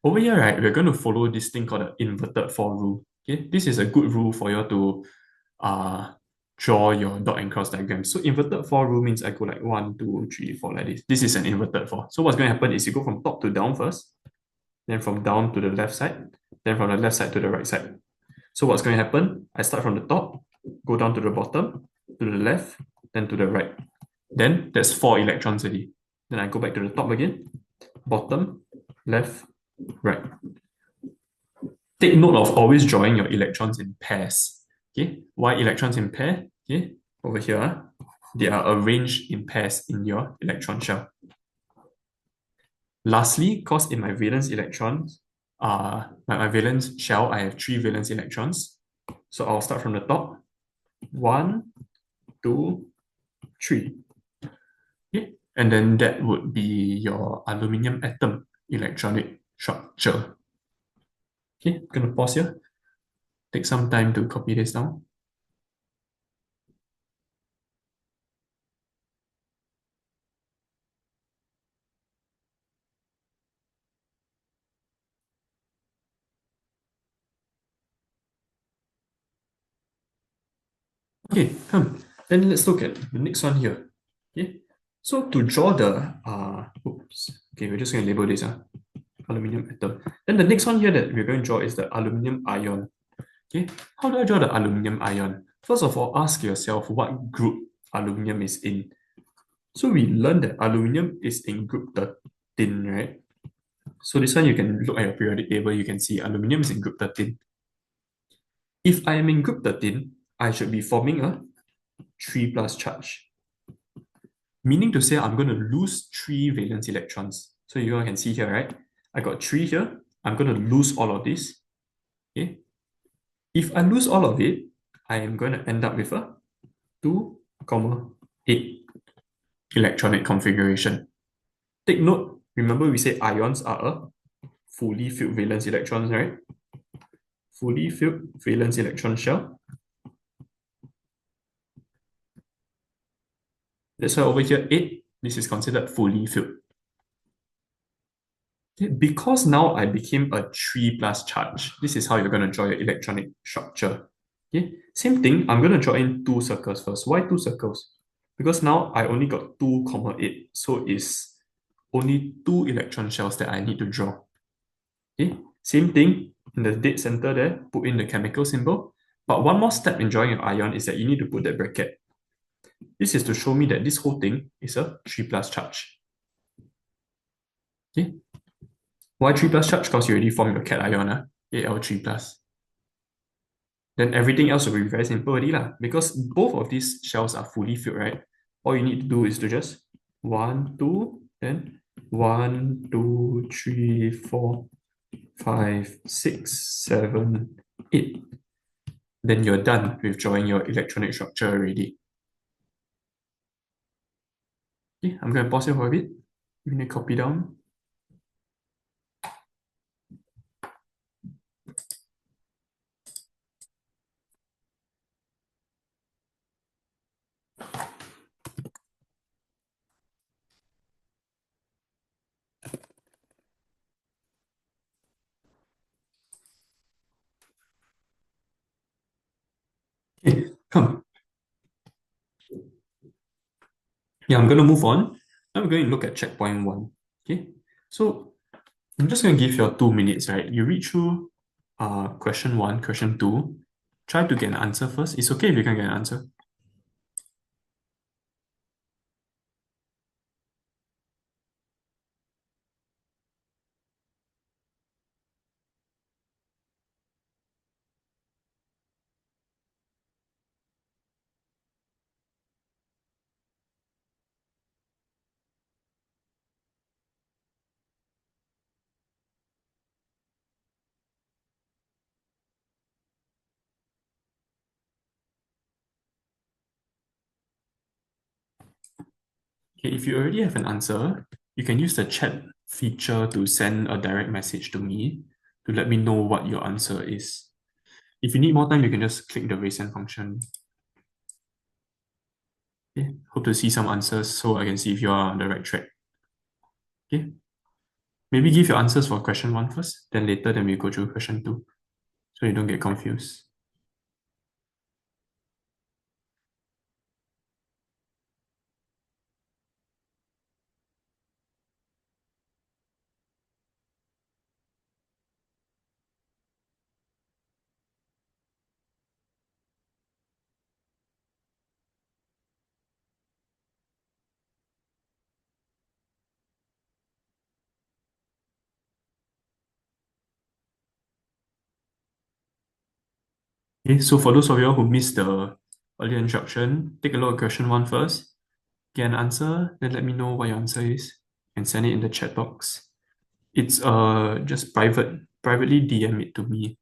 over here, right, we're going to follow this thing called the inverted 4 rule. Okay, this is a good rule for you to draw your dot and cross diagram. So inverted 4 rule means I go like 1, 2, 3, 4 like this. This is an inverted 4. So what's going to happen is you go from top to down first, then from down to the left side, then from the left side to the right side. So what's going to happen? I start from the top, go down to the bottom, to the left, then to the right. Then there's 4 electrons already. Then I go back to the top again, bottom, left, right. Take note of always drawing your electrons in pairs. Okay, why electrons in pair? Okay, over here, they are arranged in pairs in your electron shell. Lastly, because in my valence electrons, my valence shell, I have 3 valence electrons. So I'll start from the top. 1, 2, 3. Okay, and then that would be your aluminium atom electronic structure. Okay, I'm gonna pause here. take some time to copy this down. Okay, come. Then let's look at the next one here. Okay, so to draw the okay, we're just going to label this aluminium atom. Then the next one here that we're going to draw is the aluminium ion. Okay, how do I draw the aluminium ion? First of all, ask yourself what group aluminium is in. So we learned that aluminium is in group 13, right? So this one you can look at your periodic table, you can see aluminium is in group 13. If I am in group 13, I should be forming a 3 plus charge. Meaning to say I'm going to lose 3 valence electrons. So you all can see here, right? I got 3 here. I'm going to lose all of this. Okay. If I lose all of it, I am going to end up with a 2,8 electronic configuration. Take note, remember we said ions are a fully filled valence electrons, right? Fully filled valence electron shell. That's why over here, 8, this is considered fully filled. Okay, because now I became a 3 plus charge, this is how you're going to draw your electronic structure. Okay, same thing, I'm going to draw in 2 circles first. Why 2 circles? Because now I only got 2,8, so it's only 2 electron shells that I need to draw. Okay, same thing, in the dead center there, put in the chemical symbol. But one more step in drawing an ion is that you need to put that bracket. This is to show me that this whole thing is a 3 plus charge. Okay, why 3 plus charge? Because you already formed your cation, Al3 plus. Then everything else will be very simple already lah. Because both of these shells are fully filled, right? All you need to do is to just 1, 2, then 1, 2, 3, 4, 5, 6, 7, 8. Then you're done with drawing your electronic structure already. Okay, I'm going to pause it for a bit. You need to copy down. Okay, come. Yeah, I'm going to move on. I'm going to look at checkpoint 1. Okay, so I'm just going to give you 2 minutes, right? You read through question 1, question 2. Try to get an answer first. It's okay if you can't get an answer. Okay, if you already have an answer, you can use the chat feature to send a direct message to me to let me know what your answer is. If you need more time, you can just click the raise hand function. Okay, hope to see some answers so I can see if you are on the right track. Okay, maybe give your answers for question 1 first, then later then we go through question 2 so you don't get confused. Okay, so for those of you who missed the earlier instruction, take a look at question 1 first, get an answer, then let me know what your answer is and send it in the chat box. It's just privately DM it to me.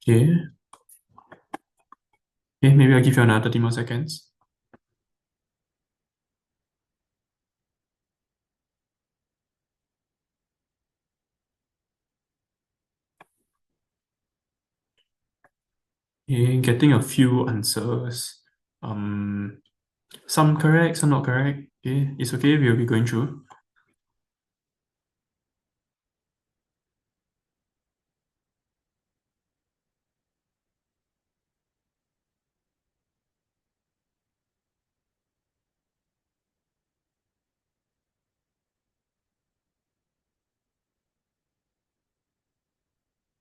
Okay. Okay, maybe I'll give you another 30 more seconds. Okay, getting a few answers. Some correct, some not correct. Okay, it's okay, we'll be going through.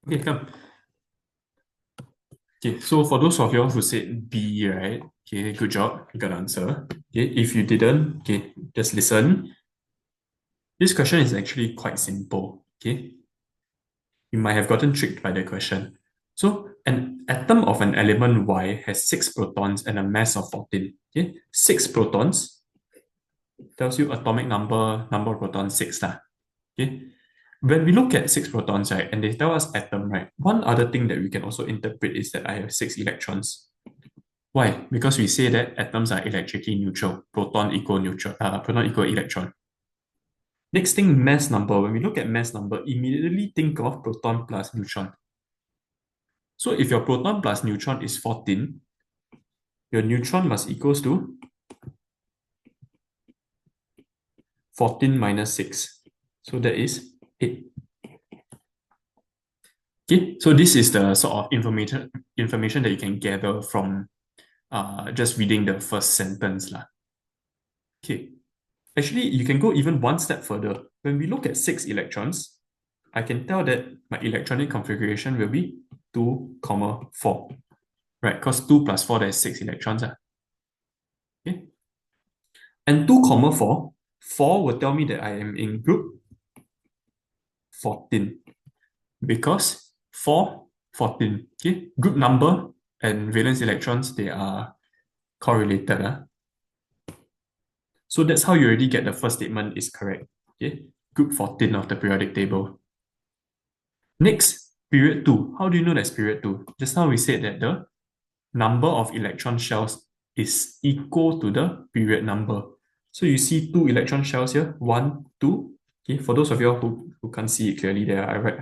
Okay, come. Okay, so for those of you who said B, right? Okay, good job. You got the answer. Okay, if you didn't, okay, just listen. This question is actually quite simple. Okay, you might have gotten tricked by the question. So, an atom of an element Y has 6 protons and a mass of 14. Okay, 6 protons tells you atomic number of protons 6 lah. Okay, when we look at 6 protons, right, and they tell us atom, right, one other thing that we can also interpret is that I have 6 electrons. Why? Because we say that atoms are electrically neutral. Proton equal neutral. Proton equal electron. Next thing, mass number. When we look at mass number, immediately think of proton plus neutron. So if your proton plus neutron is 14, your neutron must equals to 14 minus 6. So that is 8. Okay, so this is the sort of information that you can gather from just reading the first sentence lah. Okay, actually, you can go even one step further. When we look at 6 electrons, I can tell that my electronic configuration will be 2, 4. Right, because 2 plus 4, that is 6 electrons. Okay. And 2, 4 will tell me that I am in group 14. Because 4, 14. Okay. Group number and valence electrons, they are correlated. So that's how you already get the first statement is correct. Okay. Group 14 of the periodic table. Next, period 2. How do you know that's period 2? Just now we said that the number of electron shells is equal to the period number. So you see 2 electron shells here, 1, 2. Okay, for those of you who can't see it clearly there, I write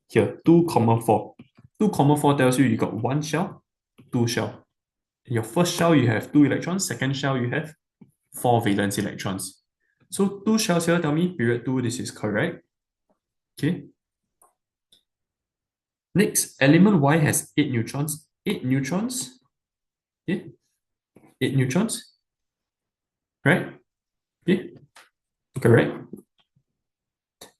here 2, 4. 2, 4 tells you got 1 shell, 2 shell. In your first shell, you have 2 electrons. Second shell, you have 4 valence electrons. So 2 shells here tell me period 2, this is correct. Okay. Next, element Y has 8 neutrons. 8 neutrons. Okay. 8 neutrons. Right? Okay. Correct.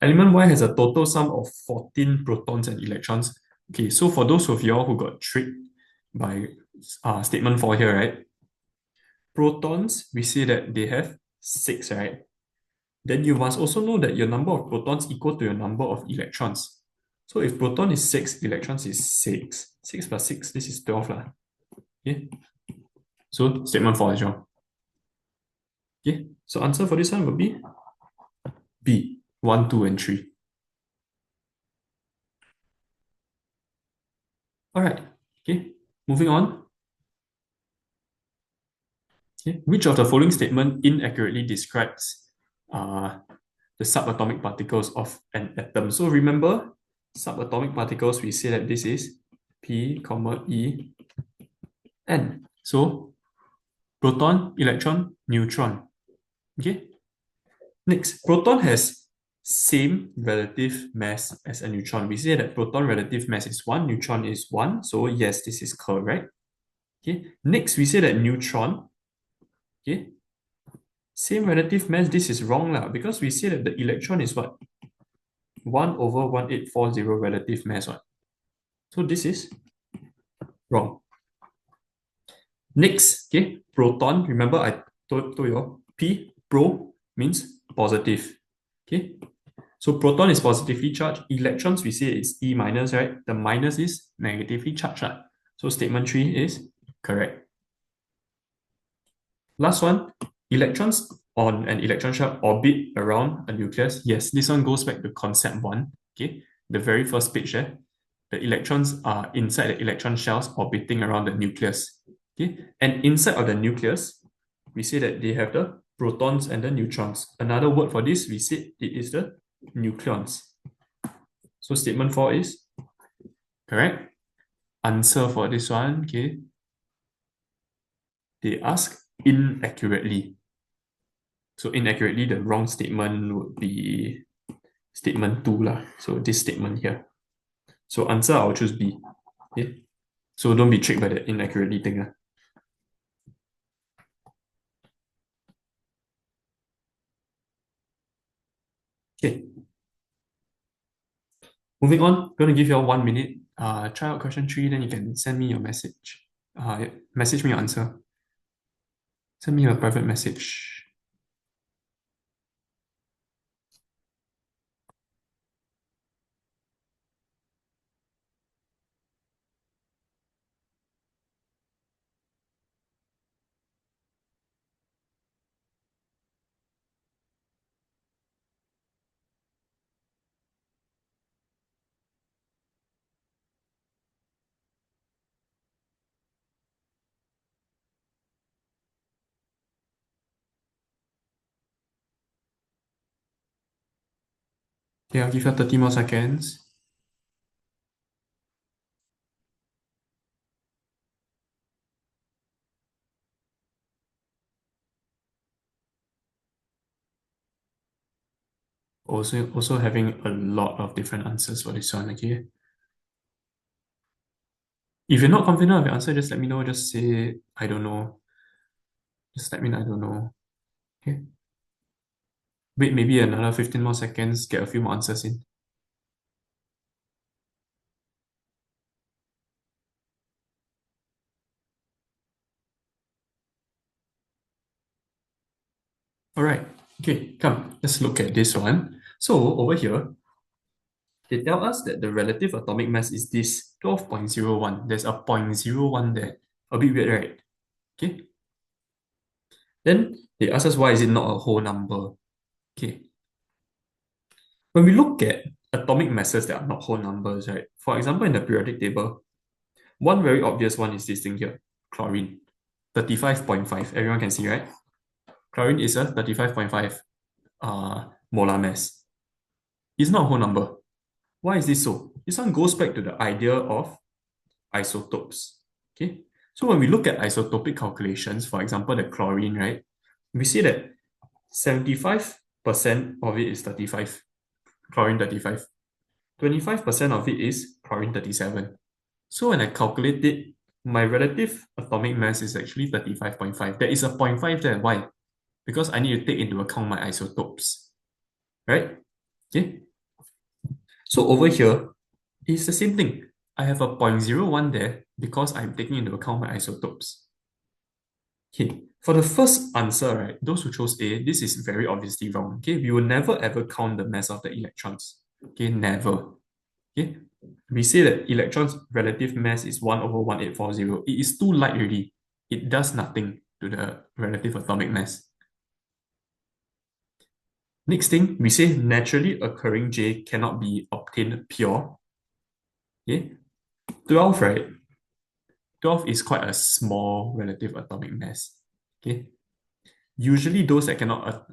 Element Y has a total sum of 14 protons and electrons. Okay, so for those of y'all who got tricked by statement 4 here, right? Protons, we say that they have 6, right? Then you must also know that your number of protons equal to your number of electrons. So if proton is 6, electrons is 6. 6 plus 6, this is 12 lah. Okay. So statement 4 is wrong. Okay, so answer for this one would be B, 1, 2, and 3. All right, okay, moving on. Okay. Which of the following statement inaccurately describes the subatomic particles of an atom? So remember, subatomic particles, we say that this is P, E, N. So proton, electron, neutron. Okay. Next, proton has same relative mass as a neutron. We say that proton relative mass is 1, neutron is 1. So yes, this is correct. Okay. Next, we say that neutron, okay, same relative mass, this is wrong lah, because we say that the electron is what? 1 over 1840 relative mass. What? So this is wrong. Next, okay, proton, remember I told you, P, pro means positive. Okay, so proton is positively charged. Electrons, we say it's E minus, right? The minus is negatively charged. So statement 3 is correct. Last one, electrons on an electron shell orbit around a nucleus. Yes, this one goes back to concept 1. Okay, the very first page there. The electrons are inside the electron shells orbiting around the nucleus. Okay, and inside of the nucleus, we say that they have the protons and the neutrons. Another word for this, we say it is the nucleons. So statement 4 is correct. Answer for this one, okay, they ask inaccurately. So inaccurately, the wrong statement would be statement 2 lah. So this statement here. So answer, I'll choose B. Okay? So don't be tricked by the inaccurately thing. Okay. Moving on, going to give you all 1 minute. Try out question 3, then you can send me your message. Message me your answer. Send me a private message. Okay, I'll give you 30 more seconds. Also having a lot of different answers for this one, okay? If you're not confident of your answer, just let me know. Just say, I don't know. Just type in, I don't know. Okay. Wait, maybe another 15 more seconds, get a few more answers in. All right. Okay, come. Let's look at this one. So over here, they tell us that the relative atomic mass is this 12.01. There's a 0.01 there. A bit weird, right? Okay. Then they ask us why is it not a whole number? Okay. When we look at atomic masses that are not whole numbers, right? For example, in the periodic table, one very obvious one is this thing here, chlorine, 35.5. Everyone can see, right? Chlorine is a 35.5 molar mass. It's not a whole number. Why is this so? This one goes back to the idea of isotopes. Okay, so when we look at isotopic calculations, for example, the chlorine, right? We see that 75% of it is 35, chlorine 35. 25% of it is chlorine 37. So when I calculate it, my relative atomic mass is actually 35.5. There is a 0.5 there. Why? Because I need to take into account my isotopes. Right? Okay. So over here, it's the same thing. I have a 0.01 there because I'm taking into account my isotopes. Okay, for the first answer, right, those who chose A, this is very obviously wrong. Okay, we will never ever count the mass of the electrons. Okay, never. Okay, we say that electrons' relative mass is 1/1840. It is too light already. It does nothing to the relative atomic mass. Next thing, we say naturally occurring J cannot be obtained pure. Okay, 12, right? 12 is quite a small relative atomic mass. Okay, usually those that cannot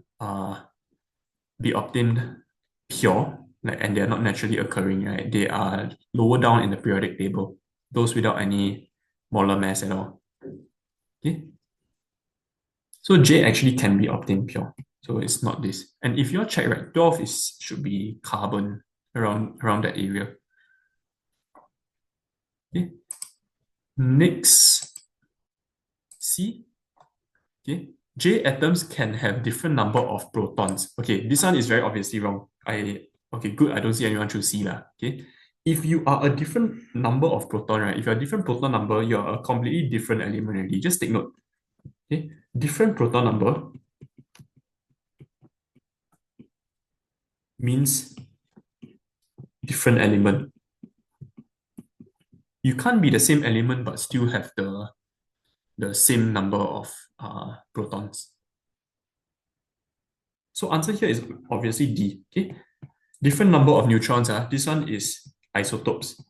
be obtained pure, like, and they're not naturally occurring, right? They are lower down in the periodic table, those without any molar mass at all. Okay, so J actually can be obtained pure, so it's not this. And if you check, right, 12 should be carbon around that area. Okay, next, C. Okay, J atoms can have different number of protons. Okay, this one is very obviously wrong. Okay, good. I don't see anyone choose C lah. Okay, if you are a different number of proton, right? If you're a different proton number, you're a completely different element already. Just take note. Okay, different proton number means different element. You can't be the same element but still have the same number of protons. So answer here is obviously D. Okay, different number of neutrons. This one is isotopes.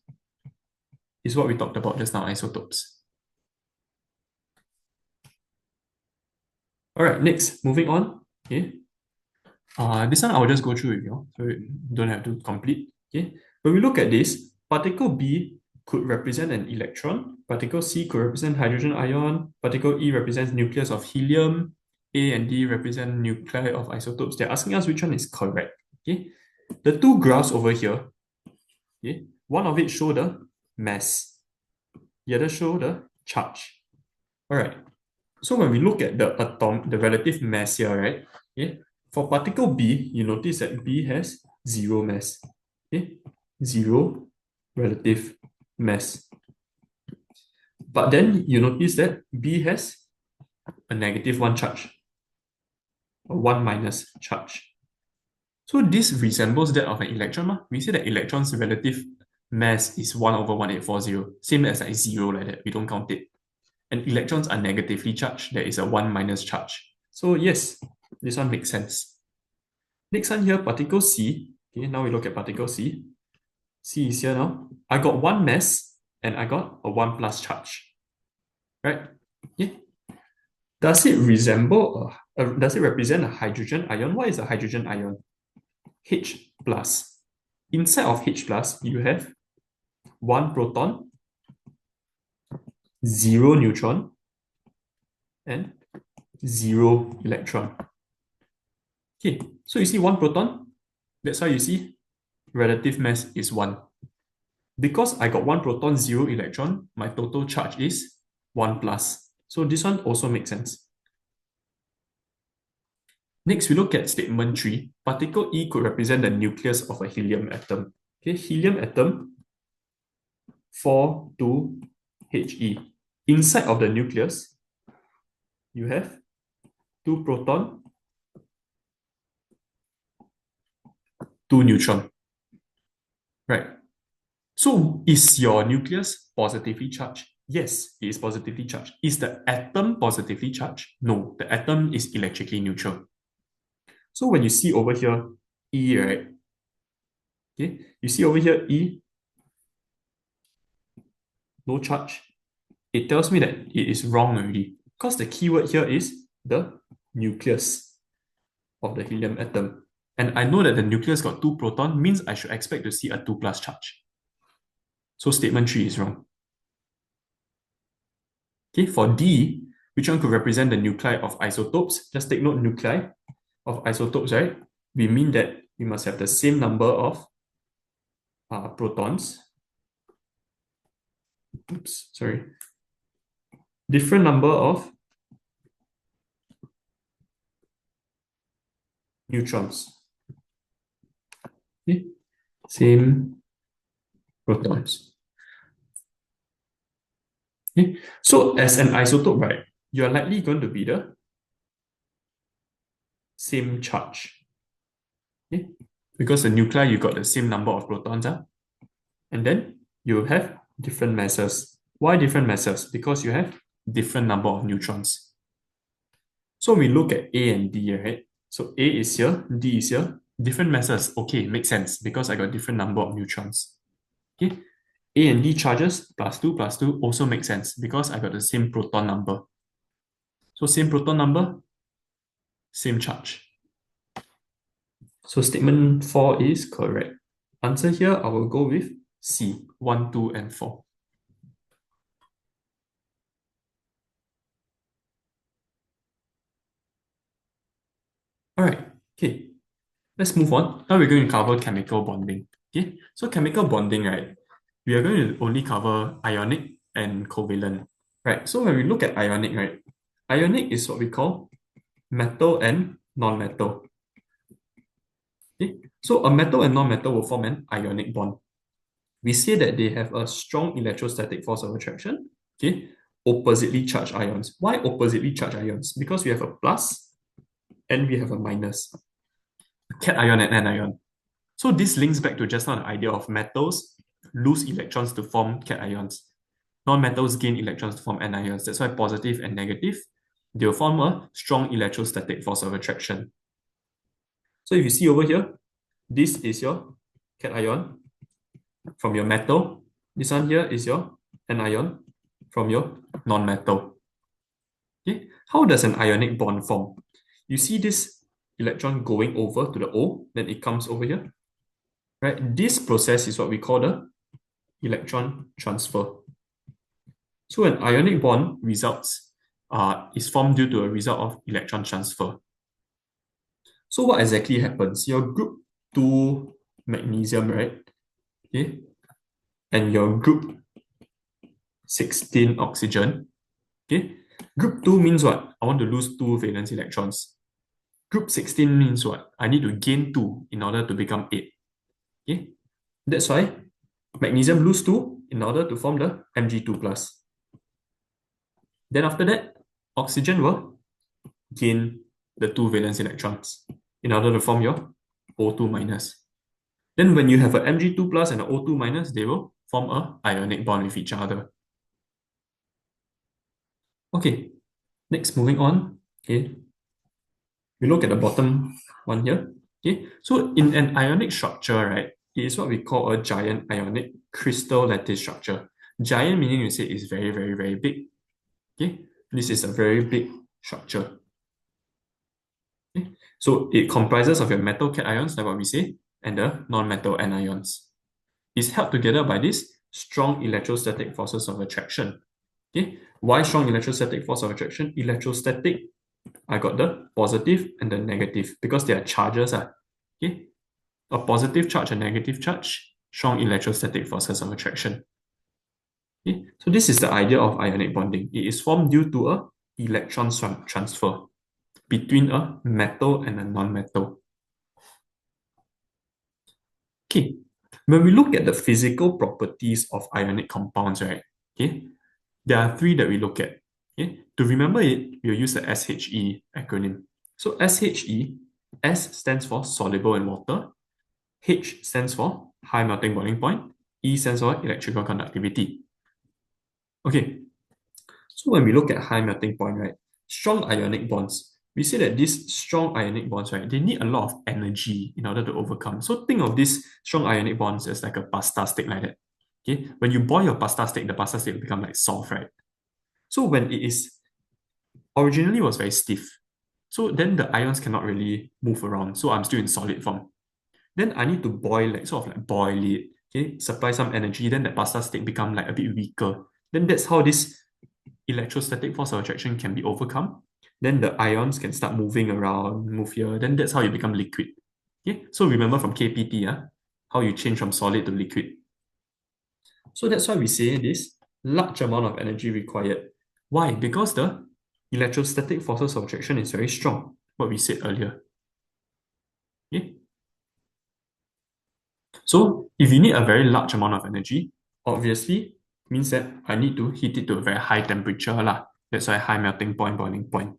Is what we talked about just now, isotopes. All right, next, moving on. Okay. This one I'll just go through with you, so you don't have to complete. Okay. When we look at this, particle B could represent an electron, particle C could represent hydrogen ion, particle E represents nucleus of helium, A and D represent nuclei of isotopes. They're asking us which one is correct. Okay. The two graphs over here, okay, one of it show the mass, the other show the charge. All right. So when we look at the relative mass here, right? Okay, for particle B, you notice that B has zero mass. Okay, zero relative mass. But then you notice that B has a negative one charge, a one minus charge. So this resembles that of an electron. We say that electron's relative mass is 1 over 1840, same as like zero like that. We don't count it. And electrons are negatively charged. There is a 1 minus charge. So yes, this one makes sense. Next one here, particle C. Okay, now we look at particle C. C is here now. I got one mass and I got a 1 plus charge. Right? Okay. Does it does it represent a hydrogen ion? What is a hydrogen ion? H plus. Inside of H plus, you have 1 proton, 0 neutron, and 0 electron. Okay, so you see 1 proton, that's why you see relative mass is 1. Because I got 1 proton, 0 electron, my total charge is 1 plus. So this one also makes sense. Next, we look at statement 3. Particle E could represent the nucleus of a helium atom. Okay, helium atom, 4,2 He. Inside of the nucleus, you have 2 proton, 2 neutron. Right. So is your nucleus positively charged? Yes, it is positively charged. Is the atom positively charged? No, the atom is electrically neutral. So when you see over here, E, right? Okay, you see over here, E, no charge. It tells me that it is wrong already. Because the keyword here is the nucleus of the helium atom. And I know that the nucleus got 2 proton, means I should expect to see a 2 plus charge. So statement 3 is wrong. Okay, for D, which one could represent the nuclei of isotopes? Just take note, nuclei of isotopes, right? We mean that we must have the same number of protons. Oops, sorry. Different number of neutrons. Okay, same protons. Okay, so as an isotope, right, you are likely going to be the same charge. Okay, because the nuclei, you got the same number of protons, and then you have different masses. Why different masses? Because you have different number of neutrons. So we look at A and D, right? So A is here, D is here, different masses. Okay, makes sense because I got different number of neutrons. Okay, A and D charges plus 2 also makes sense because I got the same proton number. So same proton number, same charge. So statement 4 is correct. Answer here, I will go with C, 1, 2, and 4. All right, okay. Let's move on. Now we're going to cover chemical bonding. Okay, so chemical bonding, right? We are going to only cover ionic and covalent. Right, so when we look at ionic, right? Ionic is what we call metal and non-metal. Okay, so a metal and non-metal will form an ionic bond. We say that they have a strong electrostatic force of attraction. Okay, oppositely charged ions. Why oppositely charged ions? Because we have a plus and we have a minus. Cation and anion. So this links back to just now the idea of metals lose electrons to form cations. Non-metals gain electrons to form anions. That's why positive and negative, they will form a strong electrostatic force of attraction. So if you see over here, this is your cation from your metal. This one here is your anion from your non-metal. Okay, how does an ionic bond form? You see this electron going over to the O, then it comes over here, right? This process is what we call the electron transfer. So an ionic bond is formed due to a result of electron transfer. So what exactly happens? Your group 2 magnesium, right? Okay, and your group 16 oxygen. Okay, group 2 means what? I want to lose 2 valence electrons. Group 16 means what? I need to gain 2 in order to become 8. Okay, that's why magnesium lose 2 in order to form the Mg2 plus. Then after that, oxygen will gain the 2 valence electrons in order to form your O2 minus. Then when you have an Mg2 plus and an O2 minus, they will form a ionic bond with each other. Okay, next moving on. Okay, we look at the bottom one here. Okay, so in an ionic structure, right, it is what we call a giant ionic crystal lattice structure. Giant meaning you say is very, very, very big. Okay, this is a very big structure. Okay, so it comprises of your metal cations, like what we say, and the non-metal anions. It's held together by these strong electrostatic forces of attraction. Okay, why strong electrostatic force of attraction? Electrostatic, I got the positive and the negative because they are charges. Okay, a positive charge and negative charge, strong electrostatic forces of attraction. Okay, so this is the idea of ionic bonding. It is formed due to a electron transfer between a metal and a non-metal. Okay, when we look at the physical properties of ionic compounds, right? Okay, there are 3 that we look at. Okay, to remember it, we'll use the SHE acronym. So SHE, S stands for soluble in water, H stands for high melting boiling point, E stands for electrical conductivity. Okay, so when we look at high melting point, right, strong ionic bonds, we say that these strong ionic bonds, right, they need a lot of energy in order to overcome. So think of these strong ionic bonds as like a pasta stick like that. Okay, when you boil your pasta stick, the pasta stick will become like soft, right? So when it is originally was very stiff, so then the ions cannot really move around. So I'm still in solid form. Then I need to boil, like sort of like boil it, okay, supply some energy, then the pasta stick become like a bit weaker. Then that's how this electrostatic force of attraction can be overcome. Then the ions can start moving around, move here. Then that's how you become liquid. Okay, so remember from KPT, how you change from solid to liquid. So that's why we say this large amount of energy required. Why? Because the electrostatic forces of attraction is very strong, what we said earlier. Okay? So if you need a very large amount of energy, obviously means that I need to heat it to a very high temperature lah. That's why high melting point, boiling point.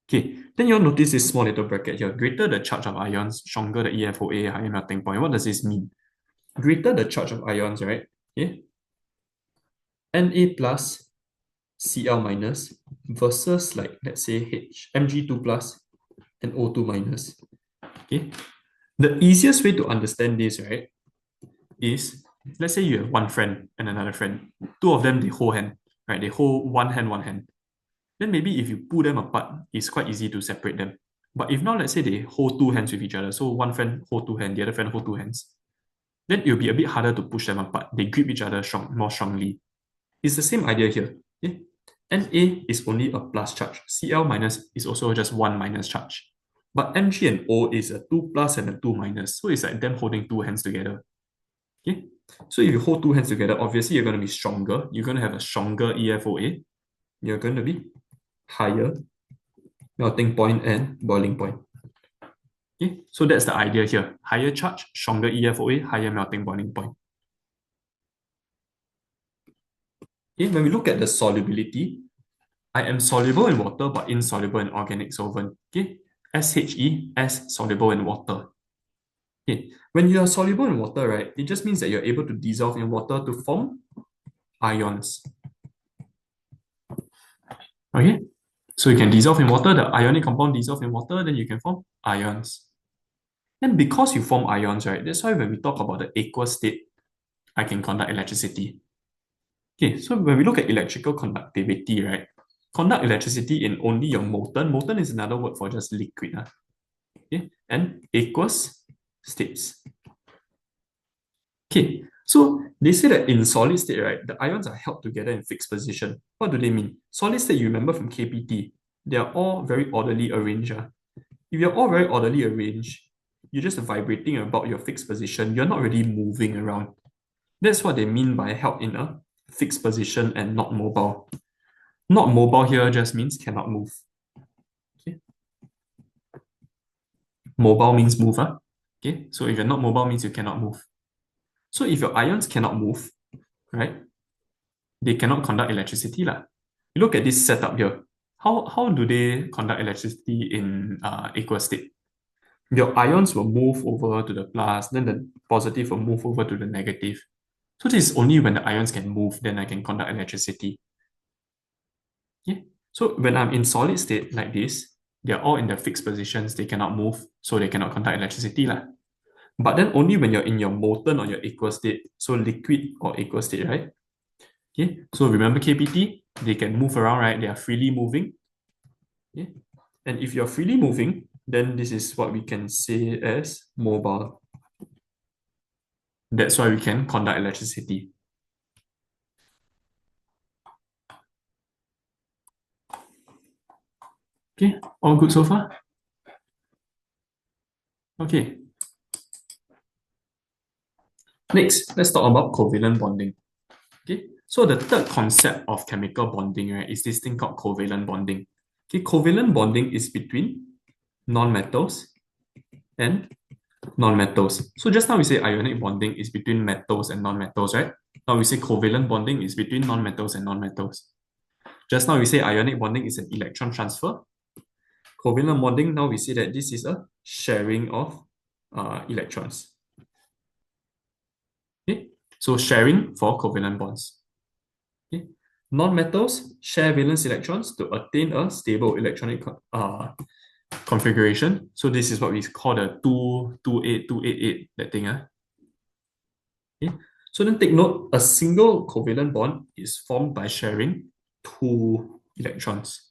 Okay, then you'll notice this small little bracket here. Greater the charge of ions, stronger the EFOA, higher melting point. What does this mean? Greater the charge of ions, right? Okay. Na plus Cl minus versus like let's say Mg2 plus and O2 minus. Okay. The easiest way to understand this, right, is let's say you have one friend and another friend. 2 of them they hold hand, right? They hold one hand, one hand. Then maybe if you pull them apart, it's quite easy to separate them. But if now let's say they hold 2 hands with each other, so one friend hold 2 hands, the other friend hold 2 hands, then it will be a bit harder to push them apart. They grip each other more strongly. It's the same idea here. Okay? Na is only a plus charge. Cl minus is also just one minus charge. But Mg and O is a 2 plus and a 2 minus. So it's like them holding 2 hands together. Okay? So if you hold 2 hands together, obviously you're going to be stronger. You're going to have a stronger EFOA. You're going to be higher melting point and boiling point. Okay, so that's the idea here. Higher charge, stronger EFOA, higher melting boiling point. Okay, when we look at the solubility, I am soluble in water but insoluble in organic solvent. Okay, SHE, S soluble in water. Okay, when you are soluble in water, right, it just means that you're able to dissolve in water to form ions. Okay, so you can dissolve in water, the ionic compound dissolve in water, then you can form ions. And because you form ions, right, that's why when we talk about the aqueous state, I can conduct electricity. Okay, so when we look at electrical conductivity, right, conduct electricity in only your molten. Molten is another word for just liquid. Okay, and aqueous states. Okay, so they say that in solid state, right, the ions are held together in fixed position. What do they mean? Solid state, you remember from KPT, they are all very orderly arranged. If you're all very orderly arranged, you're just vibrating about your fixed position. You're not really moving around. That's what they mean by held in a fixed position and not mobile. Not mobile here just means cannot move. Okay. Mobile means move. Okay, so if you're not mobile means you cannot move. So if your ions cannot move, right, they cannot conduct electricity. You look at this setup here. How do they conduct electricity in aqueous state? Your ions will move over to the plus, then the positive will move over to the negative. So this is only when the ions can move, then I can conduct electricity. Yeah. So when I'm in solid state like this, they're all in the fixed positions, they cannot move, so they cannot conduct electricity. But then only when you're in your molten or your aqueous state, so liquid or aqueous state, right? Okay, so remember KPT, they can move around, right? They are freely moving. Okay? And if you're freely moving, then this is what we can say as mobile. That's why we can conduct electricity. Okay, all good so far? Okay. Next, let's talk about covalent bonding. Okay, so the third concept of chemical bonding, right, is this thing called covalent bonding. Okay, covalent bonding is between non-metals and non-metals. So just now we say ionic bonding is between metals and non-metals, right? Now we say covalent bonding is between non-metals and non-metals. Just now we say ionic bonding is an electron transfer. Covalent bonding, now we say that this is a sharing of electrons. Okay, so sharing for covalent bonds. Okay, non-metals share valence electrons to attain a stable electronic configuration. So this is what we call the 228, that thing. Okay. So then take note, a single covalent bond is formed by sharing 2 electrons.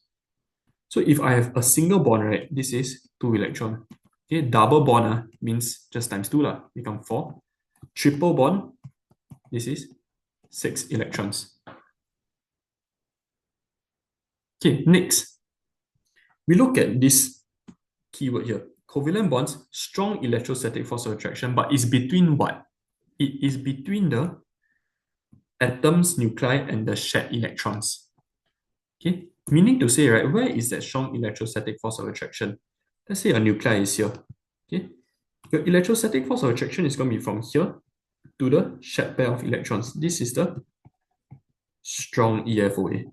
So if I have a single bond, right, this is 2 electrons. Okay, double bond means just times 2 become 4. Triple bond, this is 6 electrons. Okay, next, we look at this keyword here. Covalent bonds, strong electrostatic force of attraction, but it's between what? It is between the atoms, nuclei, and the shared electrons. Okay, meaning to say, right, where is that strong electrostatic force of attraction? Let's say a nuclei is here. Okay, your electrostatic force of attraction is going to be from here to the shared pair of electrons. This is the strong EFOA.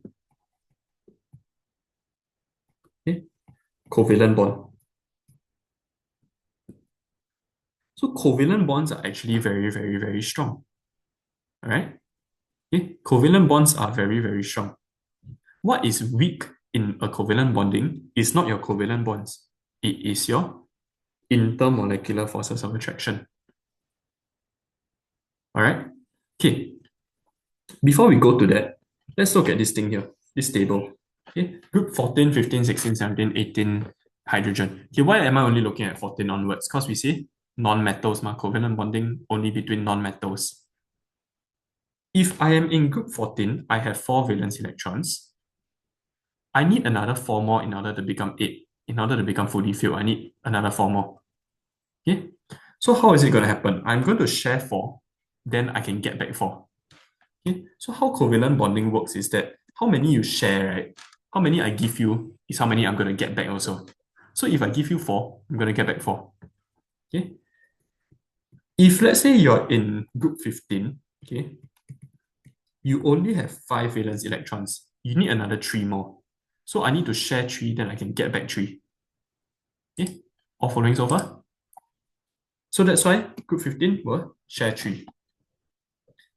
Okay, covalent bond. So covalent bonds are actually very, very, very strong. All right. Okay, covalent bonds are very, very strong. What is weak in a covalent bonding is not your covalent bonds. It is your intermolecular forces of attraction. All right. Okay. Before we go to that, let's look at this thing here, this table. Okay. Group 14, 15, 16, 17, 18, hydrogen. Okay, why am I only looking at 14 onwards? Because we see non-metals, covalent bonding only between non-metals. If I am in group 14, I have 4 valence electrons. I need another 4 more in order to become 8. In order to become fully filled, I need another 4 more. Okay, so how is it going to happen? I'm going to share 4, then I can get back 4. Okay, so how covalent bonding works is that how many you share, right? How many I give you is how many I'm going to get back also. So if I give you 4, I'm going to get back 4. Okay, if let's say you're in group 15, okay, you only have 5 valence electrons. You need another 3 more. So I need to share 3, then I can get back 3. Okay, all following so far? So that's why group 15 will share 3.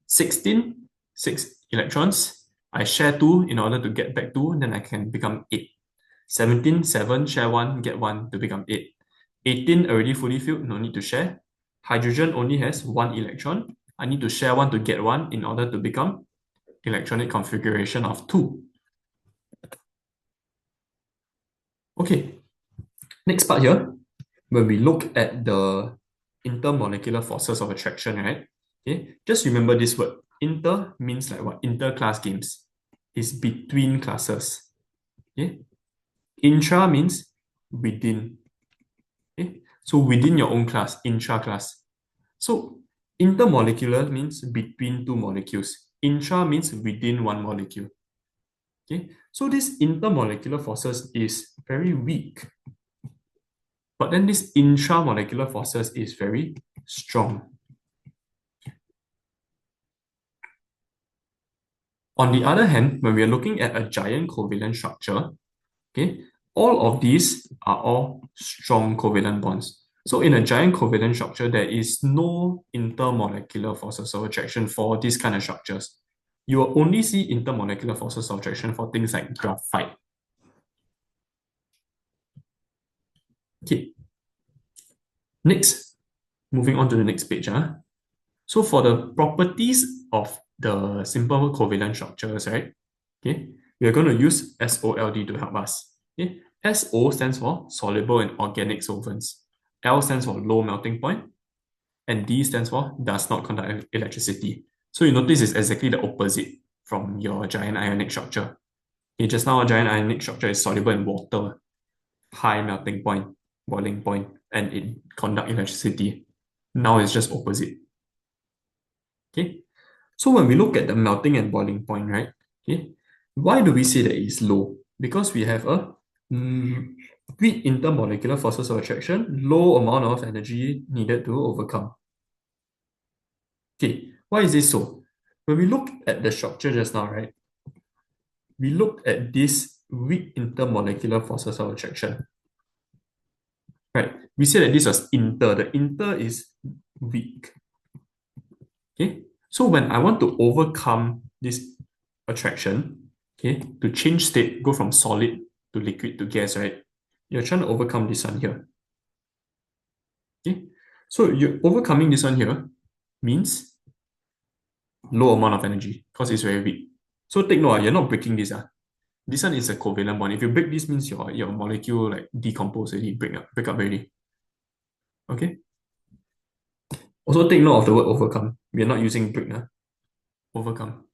16, 6 electrons. I share 2 in order to get back 2, then I can become 8. 17, 7, share 1, get 1 to become 8. 18 already fully filled, no need to share. Hydrogen only has 1 electron. I need to share 1 to get 1 in order to become electronic configuration of 2. Okay, next part here, when we look at the intermolecular forces of attraction, right? Okay, just remember this word. Inter means like what? Inter-class games. Is between classes. Okay? Intra means within. Okay? So within your own class, intra-class. So intermolecular means between two molecules. Intra means within one molecule. Okay? So this intermolecular forces is very weak. But then this intramolecular forces is very strong. On the other hand, when we are looking at a giant covalent structure, okay, all of these are all strong covalent bonds. So in a giant covalent structure, there is no intermolecular forces of attraction for these kind of structures. You will only see intermolecular forces of attraction for things like graphite. Okay. Next, moving on to the next page. So for the properties of the simple covalent structures, right? Okay, we are going to use SOLD to help us. Okay, SO stands for soluble in organic solvents. L stands for low melting point, and D stands for does not conduct electricity. So you notice it's exactly the opposite from your giant ionic structure. Okay, just now a giant ionic structure is soluble in water, high melting point, boiling point, and it conduct electricity. Now it's just opposite. Okay, so when we look at the melting and boiling point, right? Okay, why do we say that it's low? Because we have a weak intermolecular forces of attraction, low amount of energy needed to overcome. Okay, why is this so? When we look at the structure just now, right? We looked at this weak intermolecular forces of attraction. Right? We said that this was inter. The inter is weak. Okay, so when I want to overcome this attraction, okay, to change state, go from solid to liquid to gas, right? You're trying to overcome this one here. Okay, so you're overcoming this one here means low amount of energy because it's very weak. So take note, you're not breaking this. This one is a covalent bond. If you break this, means your molecule like decompose already, break up already. Okay. Also take note of the word overcome. We are not using break. Overcome.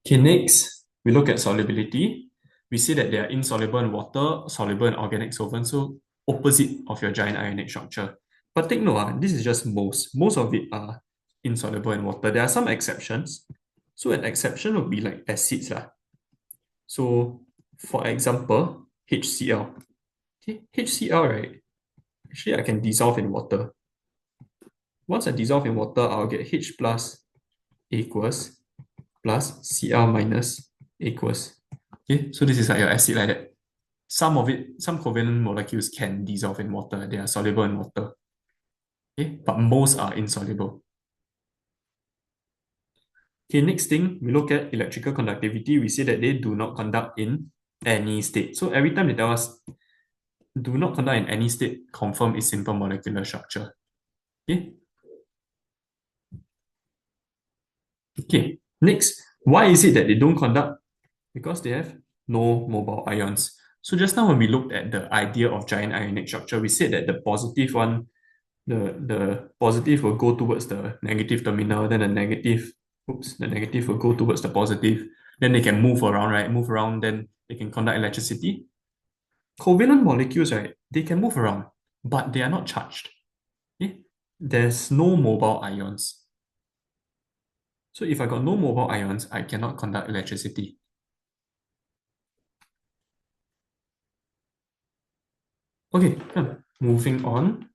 Okay, next, we look at solubility. We see that they are insoluble in water, soluble in organic solvents, so opposite of your giant ionic structure. But take note, this is just most. Most of it are insoluble in water. There are some exceptions. So an exception would be like acids. So for example, HCl. Okay, HCl, right? Actually, I can dissolve in water. Once I dissolve in water, I'll get H plus aqueous plus Cl minus aqueous. Okay, so this is like your acid like that. Some of it, some covalent molecules can dissolve in water. They are soluble in water. Okay, but most are insoluble. Okay, next thing, we look at electrical conductivity. We say that they do not conduct in any state. So every time they tell us do not conduct in any state, confirm is simple molecular structure. Okay. Okay. Next, why is it that they don't conduct? Because they have no mobile ions. So just now when we looked at the idea of giant ionic structure, we said that the positive one, the positive will go towards the negative terminal, then the negative will go towards the positive. Then they can move around, right? Move around, then they can conduct electricity. Covalent molecules, right? They can move around, but they are not charged. Okay? There's no mobile ions. So if I got no mobile ions, I cannot conduct electricity. Okay, moving on.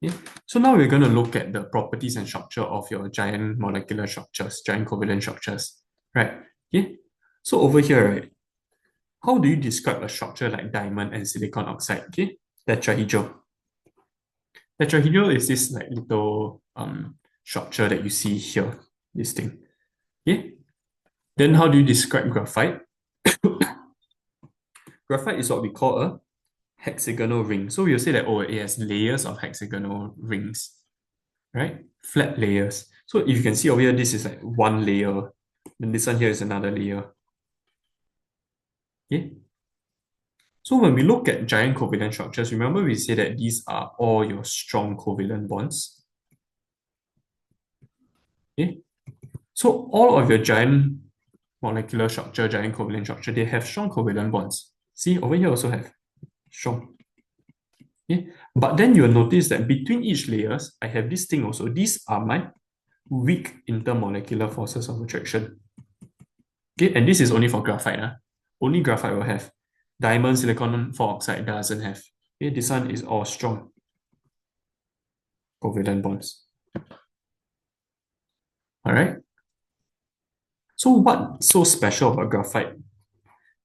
Yeah. So now we're going to look at the properties and structure of your giant molecular structures, giant covalent structures, right? Okay. So over here, right, how do you describe a structure like diamond and silicon oxide? Okay, tetrahedral. Tetrahedral is this like little structure that you see here, this thing. Okay. Then how do you describe graphite? Graphite is what we call a hexagonal ring. So we'll say that, oh, it has layers of hexagonal rings, right? Flat layers. So if you can see over here, this is like one layer. Then this one here is another layer. Okay. So when we look at giant covalent structures, remember we say that these are all your strong covalent bonds. Okay? So all of your giant molecular structure, giant covalent structure, they have strong covalent bonds. See, over here also have strong. Okay? But then you'll notice that between each layers, I have this thing also. These are my weak intermolecular forces of attraction. Okay, and this is only for graphite. Only graphite will have. Diamond, silicon oxide doesn't have. Okay, this one is all strong covalent bonds. All right. So what's so special about graphite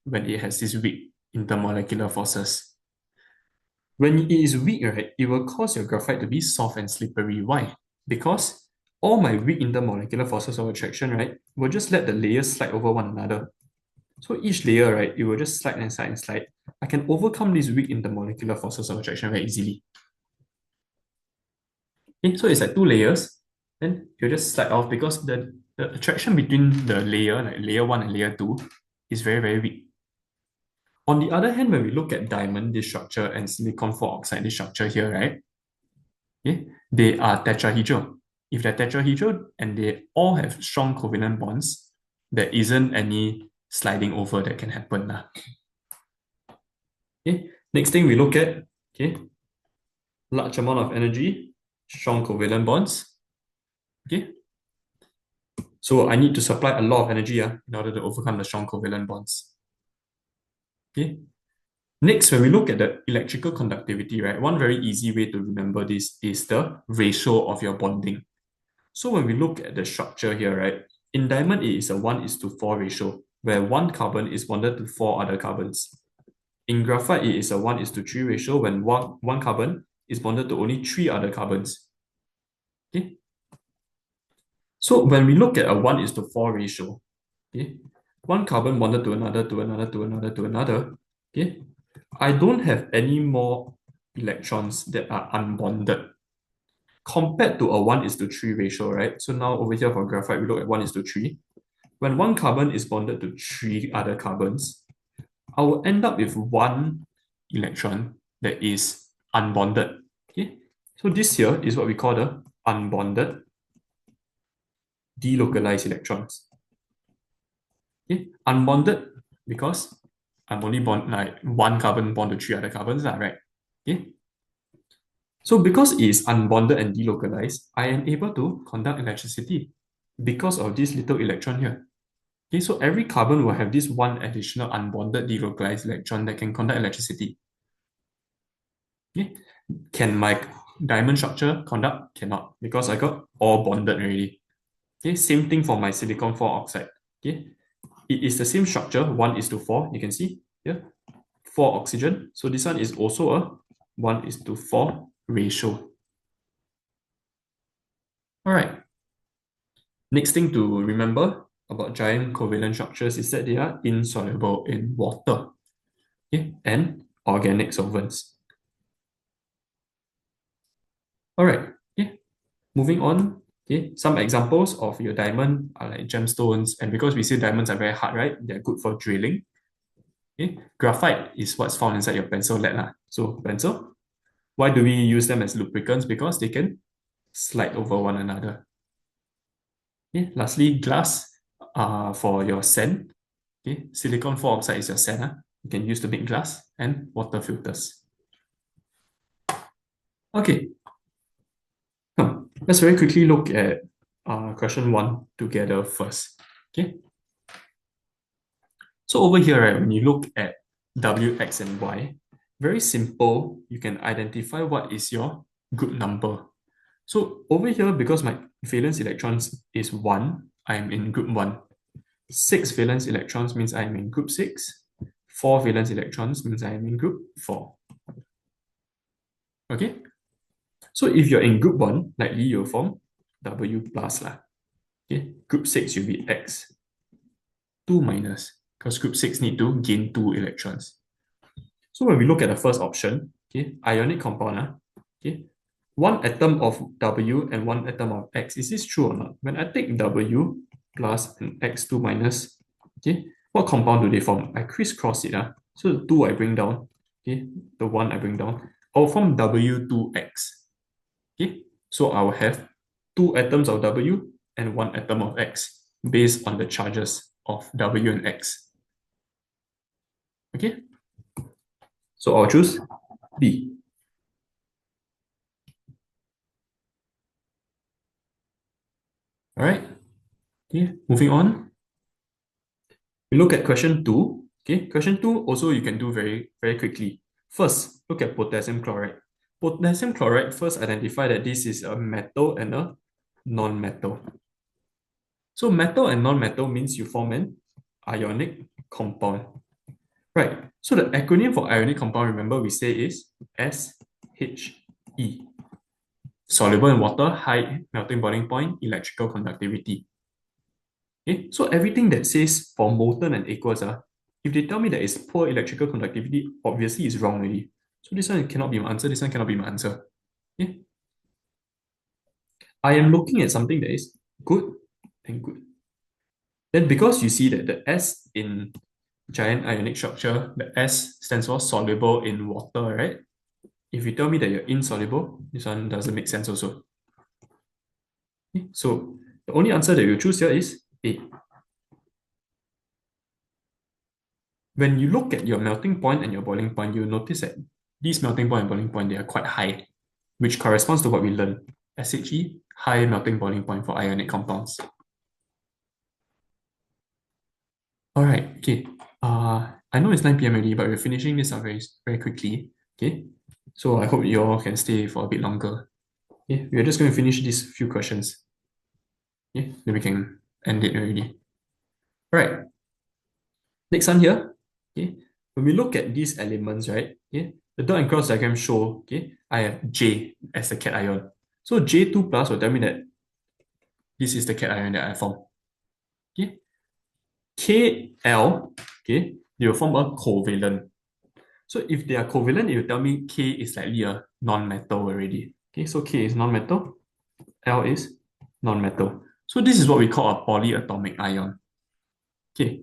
when it has these weak intermolecular forces? When it is weak, right, it will cause your graphite to be soft and slippery. Why? Because all my weak intermolecular forces of attraction, right, will just let the layers slide over one another. So each layer, right, it will just slide and slide and slide. I can overcome these weak intermolecular forces of attraction very easily. Okay, so it's like two layers, then you just slide off because the attraction between the layer, like layer 1 and layer 2, is very, very weak. On the other hand, when we look at diamond, this structure, and silicon oxide, this structure here, right? Okay, they are tetrahedral. If they're tetrahedral and they all have strong covalent bonds, there isn't any sliding over that can happen. Okay, next thing we look at, okay, large amount of energy, strong covalent bonds. Okay, so I need to supply a lot of energy in order to overcome the strong covalent bonds. Okay. Next, when we look at the electrical conductivity, right, one very easy way to remember this is the ratio of your bonding. So when we look at the structure here, right, in diamond, it is a 1:4 ratio, where one carbon is bonded to 4 other carbons. In graphite, it is a 1:3 ratio, when one carbon is bonded to only 3 other carbons. Okay. So when we look at a 1:4 ratio, okay, one carbon bonded to another, to another, to another, to another, okay, I don't have any more electrons that are unbonded compared to a 1:3 ratio, right? So now over here for graphite, we look at 1:3. When one carbon is bonded to 3 other carbons, I will end up with 1 electron that is unbonded. Okay, so this here is what we call the unbonded delocalized electrons. Okay, unbonded because I'm only like one carbon bond to 3 other carbons, right? Okay. So because it is unbonded and delocalized, I am able to conduct electricity because of this little electron here. Okay, so every carbon will have this one additional unbonded delocalized electron that can conduct electricity. Okay. Can my diamond structure conduct? Cannot, because I got all bonded already. Okay, same thing for my silicon oxide. Okay, it is the same structure, 1:4. You can see here, 4 oxygen. So this one is also a 1:4 ratio. All right. Next thing to remember about giant covalent structures is that they are insoluble in water, okay, and organic solvents. All right. Okay. Moving on. Okay. Some examples of your diamond are like gemstones, and because we say diamonds are very hard, right? They're good for drilling. Okay. Graphite is what's found inside your pencil lead. So pencil. Why do we use them as lubricants? Because they can slide over one another. Okay. Lastly, glass for your sand. Okay. Silicon oxide is your sand. You can use to make glass, and water filters. Okay. Let's very quickly look at question 1 together first. Okay. So over here, right, when you look at W, X, and Y, very simple, you can identify what is your group number. So over here, because my valence electrons is 1, I am in group 1. 6 valence electrons means I am in group 6. 4 valence electrons means I am in group 4. Okay? So if you're in group 1, likely you'll form W plus lah. Okay? Group 6 you'll be X. 2 minus, because group 6 need to gain 2 electrons. So when we look at the first option, okay, ionic compound, okay, one atom of W and one atom of X. Is this true or not? When I take W plus and X2 minus, okay, what compound do they form? I crisscross it. So the 2 I bring down, okay, the one I bring down, I'll form W2X. Okay, so I will have 2 atoms of W and 1 atom of X based on the charges of W and X. Okay, so I'll choose B. All right, okay, moving on. We look at question 2. Okay, question 2 also you can do very, very quickly. First, look at potassium chloride. Potassium chloride, first identify that this is a metal and a non-metal. So metal and non-metal means you form an ionic compound. Right, so the acronym for ionic compound, remember we say is SHE. Soluble in water, high melting boiling point, electrical conductivity. Okay, so everything that says for molten and aqueous, if they tell me that it's poor electrical conductivity, obviously it's wrong already. So this one cannot be my answer, this one cannot be my answer. Okay? I am looking at something that is good and good. Then because you see that the S in giant ionic structure, the S stands for soluble in water, right? If you tell me that you're insoluble, this one doesn't make sense also. Okay? So the only answer that you choose here is A. When you look at your melting point and your boiling point, you'll notice that these melting point and boiling point, they are quite high, which corresponds to what we learned. SHE, high melting boiling point for ionic compounds. All right, okay. I know it's 9 p.m. already, but we're finishing this up very, very quickly. Okay, so I hope you all can stay for a bit longer. Okay, we're just going to finish these few questions. Okay, then we can end it already. All right, next one here. Okay, when we look at these elements, right? Okay, the dot and cross diagram show, okay, I have J as the cation. So J2 plus will tell me that this is the cation that I form. Okay, KL, okay, they will form a covalent. So if they are covalent, it will tell me K is likely a non-metal already. Okay, so K is non-metal, L is non-metal. So this is what we call a polyatomic ion. Okay,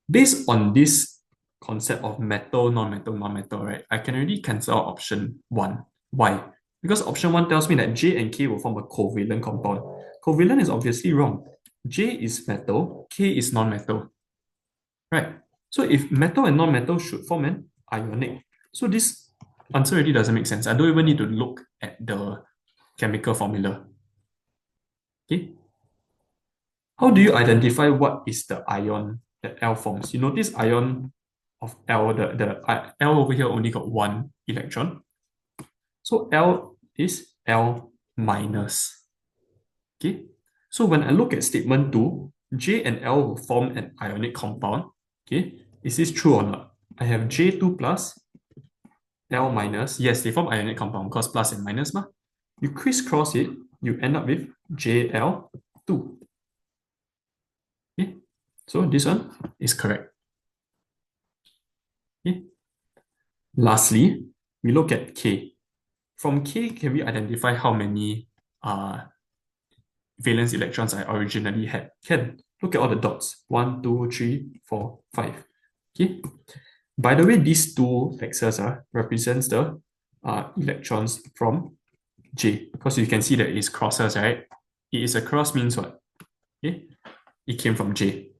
based on this concept of metal, non-metal, non-metal, right, I can already cancel out option 1. Why? Because option 1 tells me that J and K will form a covalent compound. Covalent is obviously wrong. J is metal, K is non-metal. Right? So if metal and non-metal should form an ionic. So this answer already doesn't make sense. I don't even need to look at the chemical formula. Okay? How do you identify what is the ion that L forms? You notice ion of L, L over here only got 1 electron. So L is L minus. Okay? So when I look at statement 2, J and L will form an ionic compound. Okay? Is this true or not? I have J2 plus L minus. Yes, they form ionic compound because plus and minus. You crisscross it, you end up with JL2. Okay? So this one is correct. Okay? Lastly, we look at K. From K, can we identify how many valence electrons I originally had? Can. Look at all the dots. 1, 2, 3, 4, 5. Okay? By the way, these two vectors represents the electrons from J, because you can see that it's crosses, right? It is a cross means what? Okay? It came from J.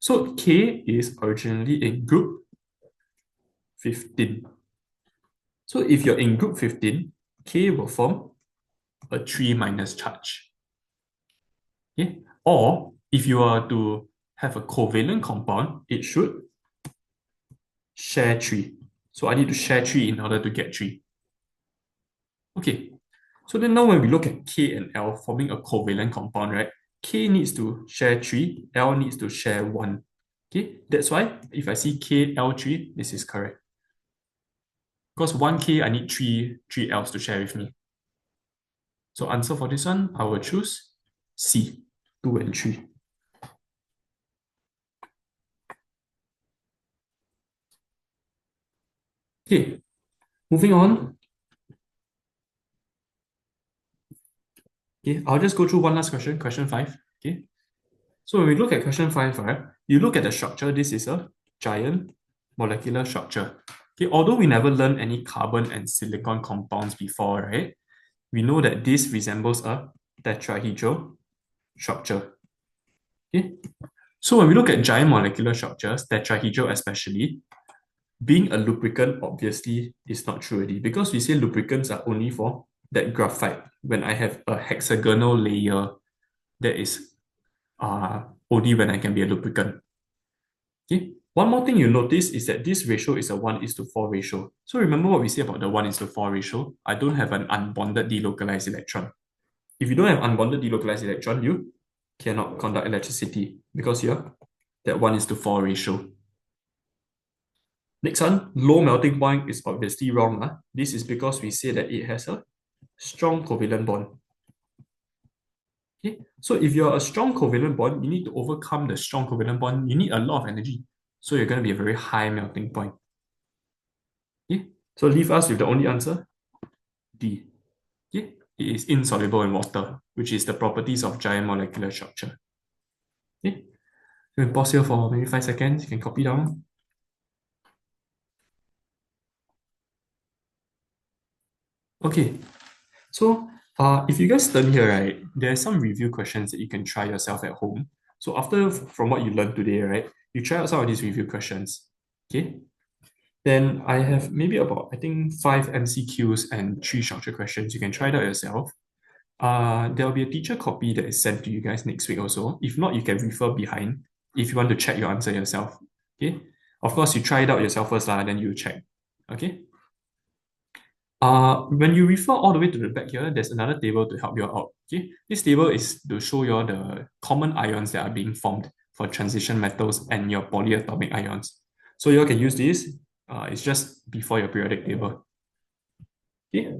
So K is originally in group 15. So if you're in group 15, K will form a 3 minus charge. Okay? Or if you are to have a covalent compound, it should share 3. So I need to share 3 in order to get 3. Okay, so then now when we look at K and L forming a covalent compound, right? K needs to share 3, L needs to share 1. Okay, that's why if I see KL3, this is correct. Because 1K, I need 3 L's to share with me. So answer for this one, I will choose C, 2 and 3. Okay, moving on. Okay, I'll just go through one last question, question 5. Okay, so when we look at question 5, right, you look at the structure, this is a giant molecular structure. Okay, although we never learned any carbon and silicon compounds before, right? We know that this resembles a tetrahedral structure. Okay, so when we look at giant molecular structures, tetrahedral especially, being a lubricant obviously is not true already because we say lubricants are only for that graphite. When I have a hexagonal layer, that is only when I can be a lubricant. Okay. One more thing you notice is that this ratio is a 1:4 ratio. So remember what we say about the 1:4 ratio? I don't have an unbonded delocalized electron. If you don't have unbonded delocalized electron, you cannot conduct electricity because you're that 1:4 ratio. Next one, low melting point is obviously wrong. This is because we say that it has a strong covalent bond. Okay? So if you're a strong covalent bond, you need to overcome the strong covalent bond. You need a lot of energy. So you're going to be a very high melting point. Okay? So leave us with the only answer, D. Okay? It is insoluble in water, which is the properties of giant molecular structure. Okay? You can pause here for maybe 5 seconds. You can copy down. Okay, so if you guys turn here, right, there are some review questions that you can try yourself at home. So after, from what you learned today, right, you try out some of these review questions. Okay, then I have maybe about, I think, 5 MCQs and 3 structured questions. You can try it out yourself. There'll be a teacher copy that is sent to you guys next week also. If not, you can refer behind if you want to check your answer yourself. Okay, of course, you try it out yourself first, then you check. Okay. When you refer all the way to the back here, there's another table to help you out. Okay, this table is to show you all the common ions that are being formed for transition metals and your polyatomic ions. So you all can use this. It's just before your periodic table. Okay.